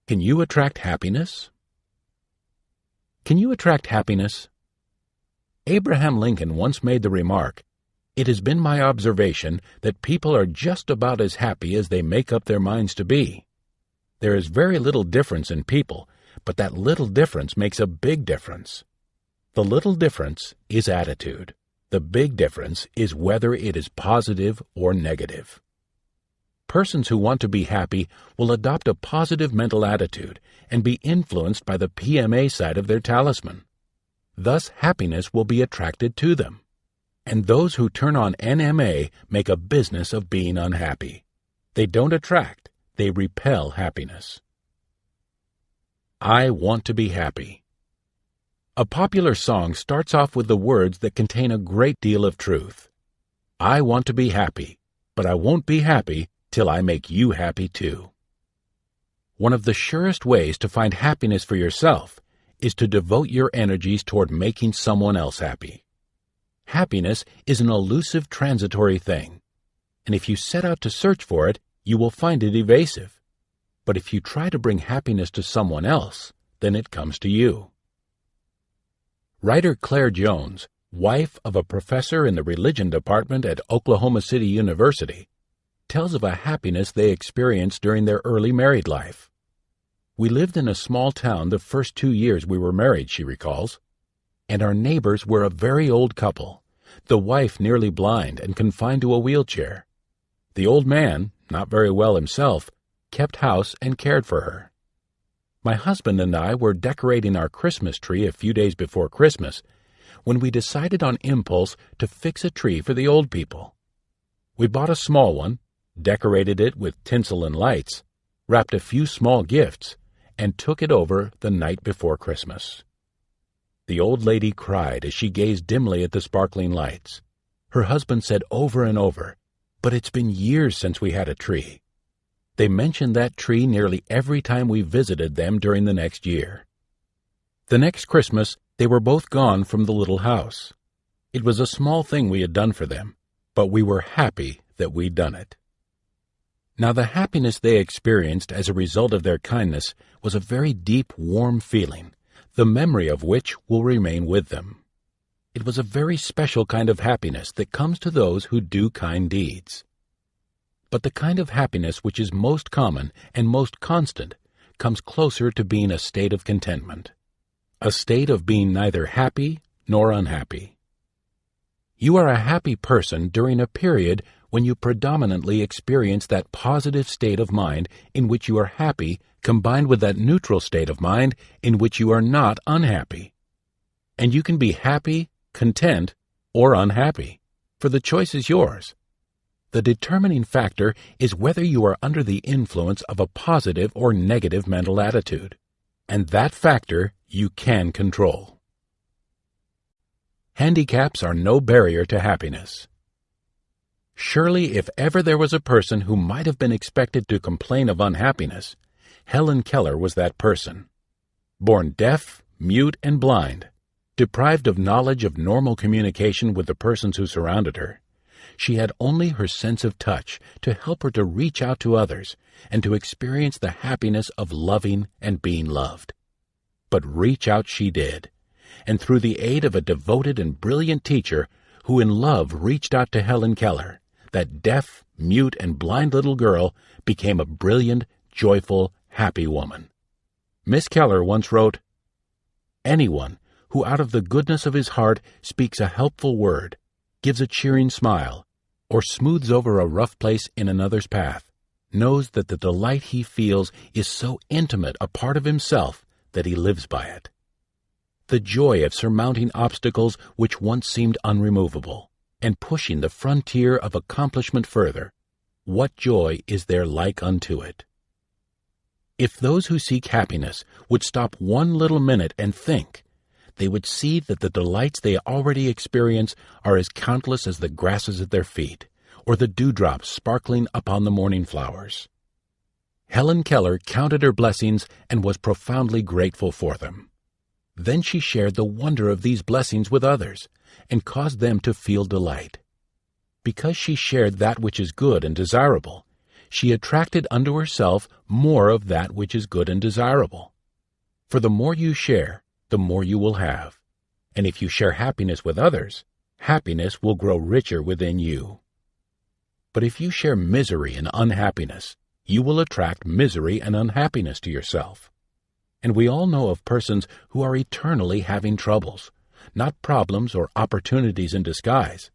[SPEAKER 1] Can you attract happiness? Can you attract happiness? Abraham Lincoln once made the remark, "It has been my observation that people are just about as happy as they make up their minds to be." There is very little difference in people, but that little difference makes a big difference. The little difference is attitude. The big difference is whether it is positive or negative. Persons who want to be happy will adopt a positive mental attitude and be influenced by the PMA side of their talisman. Thus, happiness will be attracted to them. And those who turn on NMA make a business of being unhappy. They don't attract, they repel happiness. I want to be happy. A popular song starts off with the words that contain a great deal of truth. I want to be happy, but I won't be happy till I make you happy too. One of the surest ways to find happiness for yourself is to devote your energies toward making someone else happy. Happiness is an elusive, transitory thing, and if you set out to search for it, you will find it evasive. But if you try to bring happiness to someone else, then it comes to you. Writer Claire Jones, wife of a professor in the religion department at Oklahoma City University, tells of a happiness they experienced during their early married life. We lived in a small town the first 2 years we were married, she recalls, and our neighbors were a very old couple, the wife nearly blind and confined to a wheelchair. The old man, not very well himself, kept house and cared for her. My husband and I were decorating our Christmas tree a few days before Christmas when we decided on impulse to fix a tree for the old people. We bought a small one, decorated it with tinsel and lights, wrapped a few small gifts, and took it over the night before Christmas. The old lady cried as she gazed dimly at the sparkling lights. Her husband said over and over, "But it's been years since we had a tree." They mentioned that tree nearly every time we visited them during the next year. The next Christmas, they were both gone from the little house. It was a small thing we had done for them, but we were happy that we'd done it. Now, the happiness they experienced as a result of their kindness was a very deep, warm feeling, the memory of which will remain with them. It was a very special kind of happiness that comes to those who do kind deeds. But the kind of happiness which is most common and most constant comes closer to being a state of contentment, a state of being neither happy nor unhappy. You are a happy person during a period when you predominantly experience that positive state of mind in which you are happy combined with that neutral state of mind in which you are not unhappy. And you can be happy, content, or unhappy, for the choice is yours. The determining factor is whether you are under the influence of a positive or negative mental attitude, and that factor you can control. Handicaps are no barrier to happiness. Surely, if ever there was a person who might have been expected to complain of unhappiness, Helen Keller was that person. Born deaf, mute, and blind, deprived of knowledge of normal communication with the persons who surrounded her, she had only her sense of touch to help her to reach out to others and to experience the happiness of loving and being loved. But reach out she did, and through the aid of a devoted and brilliant teacher who in love reached out to Helen Keller, that deaf, mute, and blind little girl became a brilliant, joyful, happy woman. Miss Keller once wrote, "Anyone who out of the goodness of his heart speaks a helpful word, gives a cheering smile, or smooths over a rough place in another's path, knows that the delight he feels is so intimate a part of himself that he lives by it. The joy of surmounting obstacles which once seemed unremovable, and pushing the frontier of accomplishment further, what joy is there like unto it?" If those who seek happiness would stop one little minute and think, they would see that the delights they already experience are as countless as the grasses at their feet, or the dewdrops sparkling upon the morning flowers. Helen Keller counted her blessings and was profoundly grateful for them. Then she shared the wonder of these blessings with others, and caused them to feel delight. Because she shared that which is good and desirable, she attracted unto herself more of that which is good and desirable. For the more you share, the more you will have. And if you share happiness with others, happiness will grow richer within you. But if you share misery and unhappiness, you will attract misery and unhappiness to yourself. And we all know of persons who are eternally having troubles, not problems or opportunities in disguise.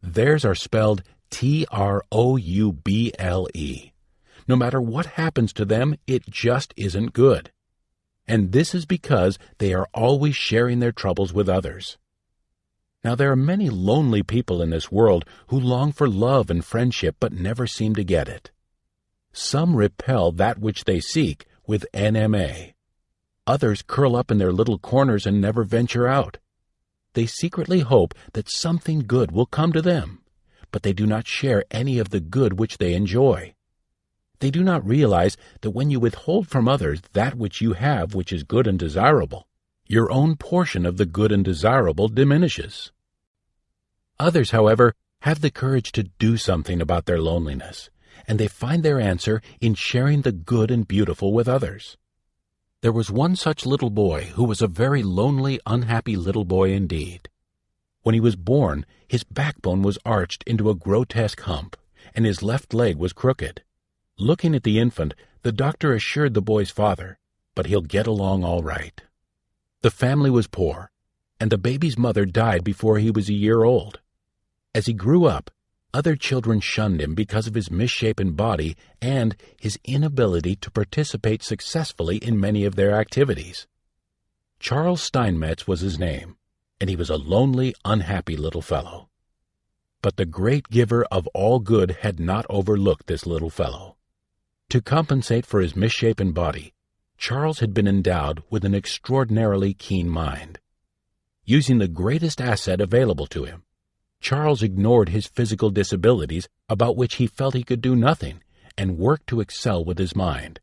[SPEAKER 1] Theirs are spelled Trouble. No matter what happens to them, it just isn't good. And this is because they are always sharing their troubles with others. Now there are many lonely people in this world who long for love and friendship but never seem to get it. Some repel that which they seek with NMA. Others curl up in their little corners and never venture out. They secretly hope that something good will come to them, but they do not share any of the good which they enjoy. They do not realize that when you withhold from others that which you have which is good and desirable, your own portion of the good and desirable diminishes. Others, however, have the courage to do something about their loneliness, and they find their answer in sharing the good and beautiful with others. There was one such little boy who was a very lonely, unhappy little boy indeed. When he was born, his backbone was arched into a grotesque hump, and his left leg was crooked. Looking at the infant, the doctor assured the boy's father, "But he'll get along all right." The family was poor, and the baby's mother died before he was a year old. As he grew up, other children shunned him because of his misshapen body and his inability to participate successfully in many of their activities. Charles Steinmetz was his name, and he was a lonely, unhappy little fellow. But the great giver of all good had not overlooked this little fellow. To compensate for his misshapen body, Charles had been endowed with an extraordinarily keen mind. Using the greatest asset available to him, Charles ignored his physical disabilities about which he felt he could do nothing, and worked to excel with his mind.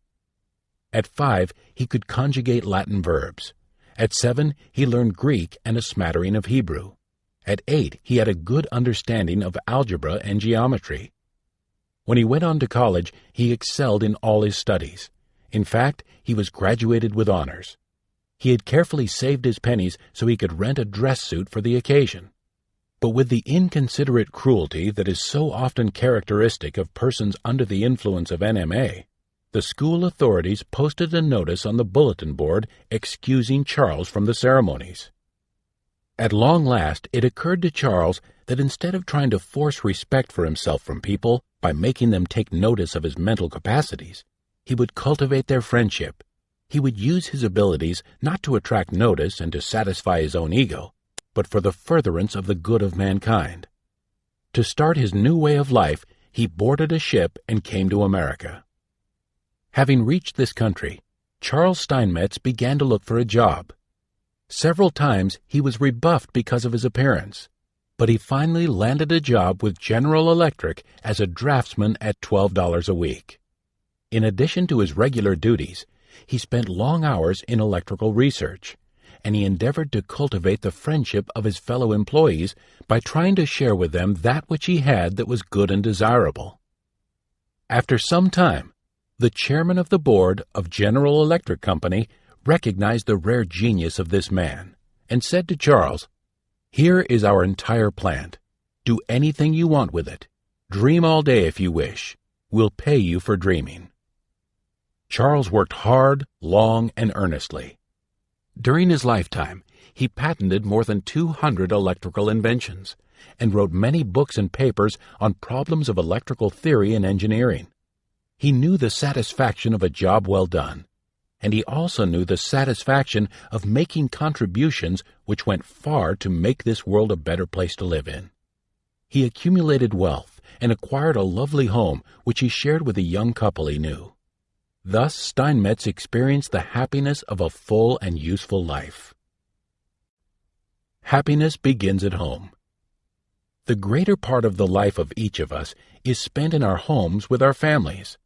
[SPEAKER 1] At 5, he could conjugate Latin verbs. At 7, he learned Greek and a smattering of Hebrew. At 8, he had a good understanding of algebra and geometry. When he went on to college, he excelled in all his studies. In fact, he was graduated with honors. He had carefully saved his pennies so he could rent a dress suit for the occasion. But with the inconsiderate cruelty that is so often characteristic of persons under the influence of NMA, the school authorities posted a notice on the bulletin board excusing Charles from the ceremonies. At long last, it occurred to Charles that instead of trying to force respect for himself from people by making them take notice of his mental capacities, he would cultivate their friendship. He would use his abilities not to attract notice and to satisfy his own ego, but for the furtherance of the good of mankind. To start his new way of life, he boarded a ship and came to America. Having reached this country, Charles Steinmetz began to look for a job. Several times he was rebuffed because of his appearance, but he finally landed a job with General Electric as a draftsman at $12 a week. In addition to his regular duties, he spent long hours in electrical research, and he endeavored to cultivate the friendship of his fellow employees by trying to share with them that which he had that was good and desirable. After some time, the chairman of the board of General Electric Company recognized the rare genius of this man and said to Charles, "Here is our entire plant. Do anything you want with it. Dream all day if you wish. We'll pay you for dreaming." Charles worked hard, long, and earnestly. During his lifetime, he patented more than 200 electrical inventions and wrote many books and papers on problems of electrical theory and engineering. He knew the satisfaction of a job well done, and he also knew the satisfaction of making contributions which went far to make this world a better place to live in. He accumulated wealth and acquired a lovely home which he shared with a young couple he knew. Thus Steinmetz experienced the happiness of a full and useful life. Happiness begins at home. The greater part of the life of each of us is spent in our homes with our families.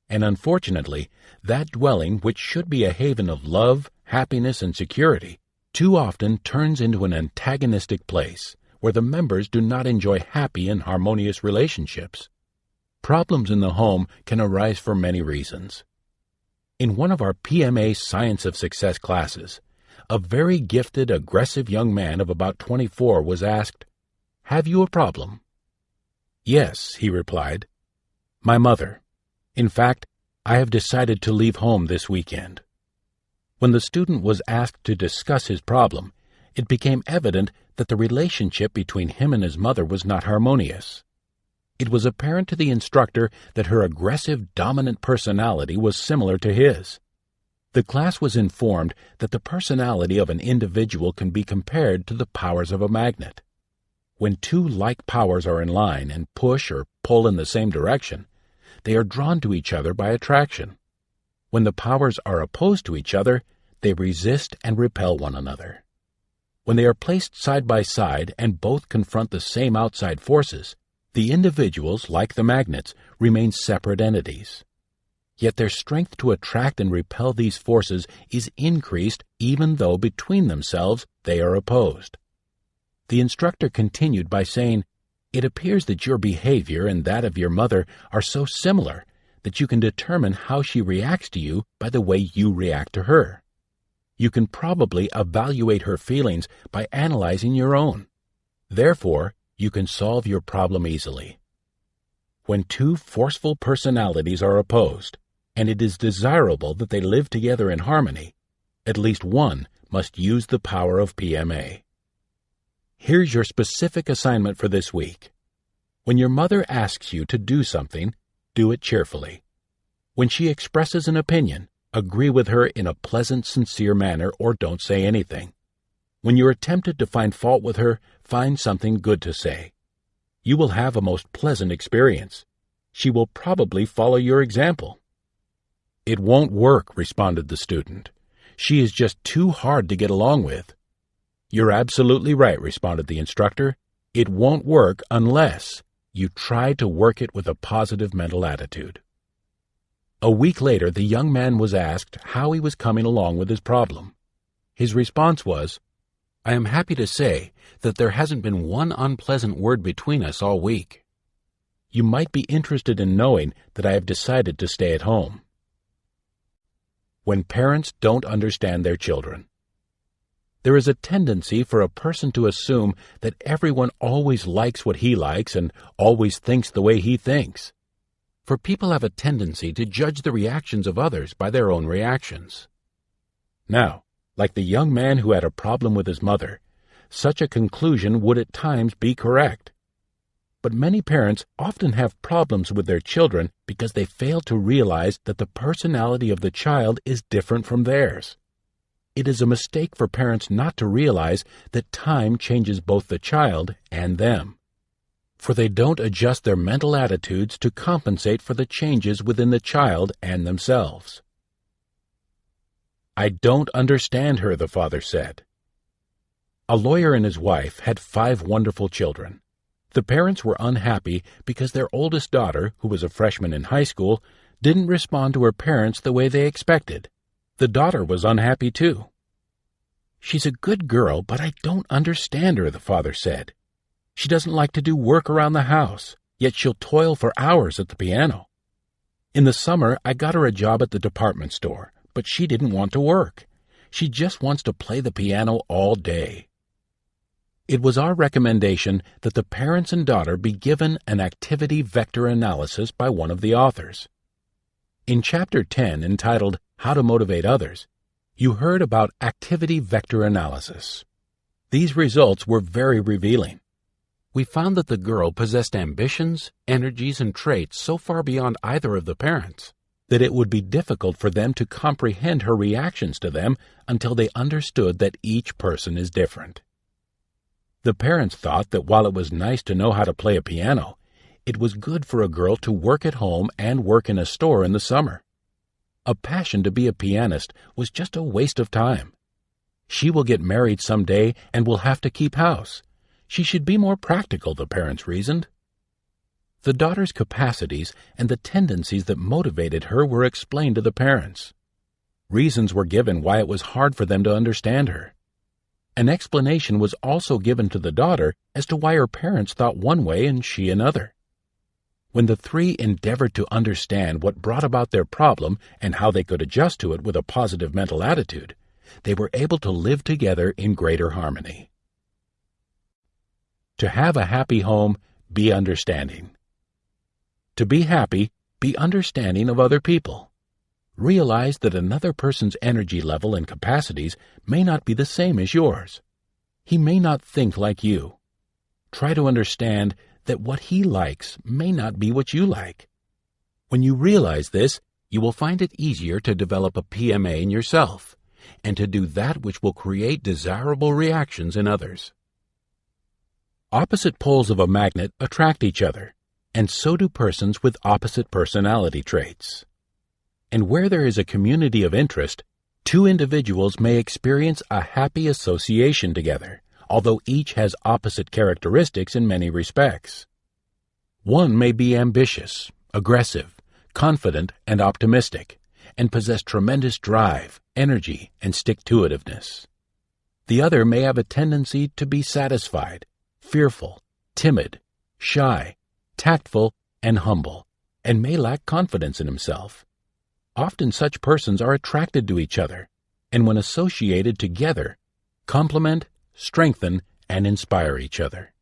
[SPEAKER 1] And unfortunately, that dwelling, which should be a haven of love, happiness, and security, too often turns into an antagonistic place where the members do not enjoy happy and harmonious relationships. Problems in the home can arise for many reasons. In one of our PMA Science of Success classes, a very gifted, aggressive young man of about 24 was asked, "Have you a problem?" "Yes," he replied. "My mother. In fact, I have decided to leave home this weekend." When the student was asked to discuss his problem, it became evident that the relationship between him and his mother was not harmonious. It was apparent to the instructor that her aggressive, dominant personality was similar to his. The class was informed that the personality of an individual can be compared to the powers of a magnet. When two like powers are in line and push or pull in the same direction, they are drawn to each other by attraction. When the powers are opposed to each other, they resist and repel one another. When they are placed side by side and both confront the same outside forces, the individuals, like the magnets, remain separate entities. Yet their strength to attract and repel these forces is increased even though between themselves they are opposed. The instructor continued by saying, "It appears that your behavior and that of your mother are so similar that you can determine how she reacts to you by the way you react to her. You can probably evaluate her feelings by analyzing your own. Therefore, you can solve your problem easily." When two forceful personalities are opposed, and it is desirable that they live together in harmony, at least one must use the power of PMA. Here's your specific assignment for this week. When your mother asks you to do something, do it cheerfully. When she expresses an opinion, agree with her in a pleasant, sincere manner or don't say anything. When you're tempted to find fault with her, find something good to say. You will have a most pleasant experience. She will probably follow your example. "It won't work," responded the student. "She is just too hard to get along with." "You're absolutely right," responded the instructor. "It won't work unless you try to work it with a positive mental attitude." A week later, the young man was asked how he was coming along with his problem. His response was, "I am happy to say that there hasn't been one unpleasant word between us all week. You might be interested in knowing that I have decided to stay at home." When parents don't understand their children. There is a tendency for a person to assume that everyone always likes what he likes and always thinks the way he thinks. For people have a tendency to judge the reactions of others by their own reactions. Now, like the young man who had a problem with his mother, such a conclusion would at times be correct. But many parents often have problems with their children because they fail to realize that the personality of the child is different from theirs. It is a mistake for parents not to realize that time changes both the child and them, for they don't adjust their mental attitudes to compensate for the changes within the child and themselves. "I don't understand her," the father said. A lawyer and his wife had 5 wonderful children. The parents were unhappy because their oldest daughter, who was a freshman in high school, didn't respond to her parents the way they expected. The daughter was unhappy too. "She's a good girl, but I don't understand her," the father said. "She doesn't like to do work around the house, yet she'll toil for hours at the piano. In the summer, I got her a job at the department store, but she didn't want to work. She just wants to play the piano all day." It was our recommendation that the parents and daughter be given an activity vector analysis by one of the authors. In Chapter 10, entitled How to Motivate Others, you heard about activity vector analysis. These results were very revealing. We found that the girl possessed ambitions, energies, and traits so far beyond either of the parents that it would be difficult for them to comprehend her reactions to them until they understood that each person is different. The parents thought that while it was nice to know how to play a piano, it was good for a girl to work at home and work in a store in the summer. A passion to be a pianist was just a waste of time. She will get married someday and will have to keep house. She should be more practical, the parents reasoned. The daughter's capacities and the tendencies that motivated her were explained to the parents. Reasons were given why it was hard for them to understand her. An explanation was also given to the daughter as to why her parents thought one way and she another. When the 3 endeavored to understand what brought about their problem and how they could adjust to it with a positive mental attitude, they were able to live together in greater harmony. To have a happy home, be understanding. To be happy, be understanding of other people. Realize that another person's energy level and capacities may not be the same as yours. He may not think like you. Try to understand that what he likes may not be what you like. When you realize this, you will find it easier to develop a PMA in yourself and to do that which will create desirable reactions in others. Opposite poles of a magnet attract each other, and so do persons with opposite personality traits. And where there is a community of interest, 2 individuals may experience a happy association together, although each has opposite characteristics in many respects. One may be ambitious, aggressive, confident, and optimistic, and possess tremendous drive, energy, and stick-to-itiveness. The other may have a tendency to be satisfied, fearful, timid, shy, tactful, and humble, and may lack confidence in himself. Often such persons are attracted to each other, and when associated together, complement, strengthen, and inspire each other.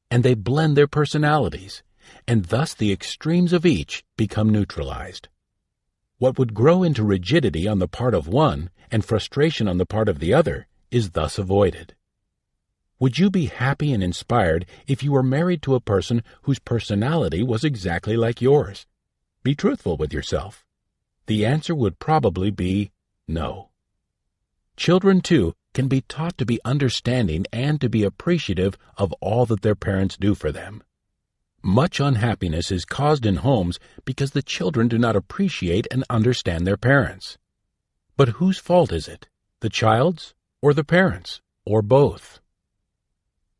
[SPEAKER 1] And they blend their personalities, and thus the extremes of each become neutralized. What would grow into rigidity on the part of one and frustration on the part of the other is thus avoided. Would you be happy and inspired if you were married to a person whose personality was exactly like yours? Be truthful with yourself. The answer would probably be no. Children, too, can be taught to be understanding and to be appreciative of all that their parents do for them. Much unhappiness is caused in homes because the children do not appreciate and understand their parents. But whose fault is it? The child's or the parents', or both?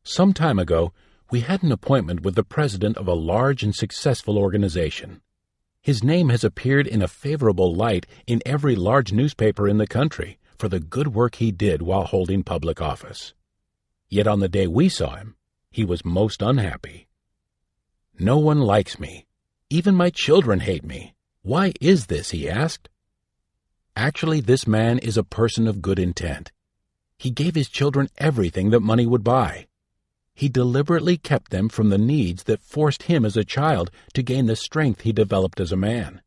[SPEAKER 1] Some time ago, we had an appointment with the president of a large and successful organization. His name has appeared in a favorable light in every large newspaper in the country for the good work he did while holding public office. Yet on the day we saw him, he was most unhappy. "No one likes me. Even my children hate me. Why is this?" he asked. Actually, this man is a person of good intent. He gave his children everything that money would buy. He deliberately kept them from the needs that forced him as a child to gain the strength he developed as a man.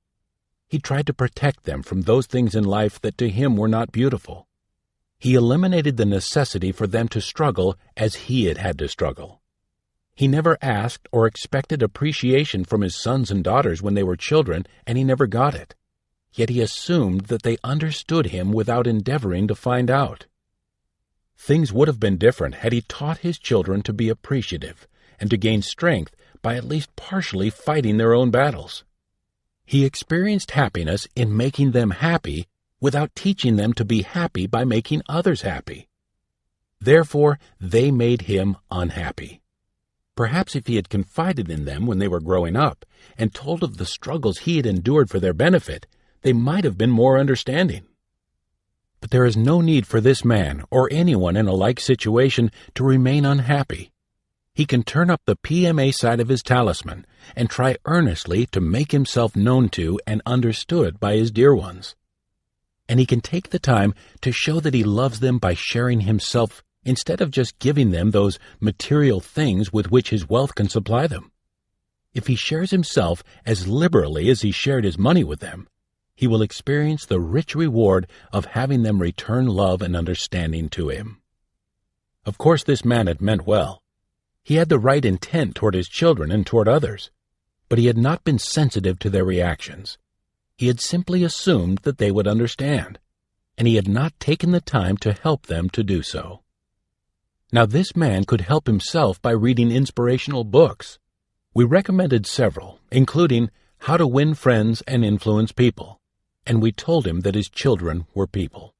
[SPEAKER 1] He tried to protect them from those things in life that to him were not beautiful. He eliminated the necessity for them to struggle as he had had to struggle. He never asked or expected appreciation from his sons and daughters when they were children, and he never got it. Yet he assumed that they understood him without endeavoring to find out. Things would have been different had he taught his children to be appreciative and to gain strength by at least partially fighting their own battles. He experienced happiness in making them happy without teaching them to be happy by making others happy. Therefore, they made him unhappy. Perhaps if he had confided in them when they were growing up and told of the struggles he had endured for their benefit, they might have been more understanding. But there is no need for this man or anyone in a like situation to remain unhappy. He can turn up the PMA side of his talisman and try earnestly to make himself known to and understood by his dear ones. And he can take the time to show that he loves them by sharing himself instead of just giving them those material things with which his wealth can supply them. If he shares himself as liberally as he shared his money with them, he will experience the rich reward of having them return love and understanding to him. Of course, this man had meant well. He had the right intent toward his children and toward others, but he had not been sensitive to their reactions. He had simply assumed that they would understand, and he had not taken the time to help them to do so. Now, this man could help himself by reading inspirational books. We recommended several, including How to Win Friends and Influence People, and we told him that his children were people.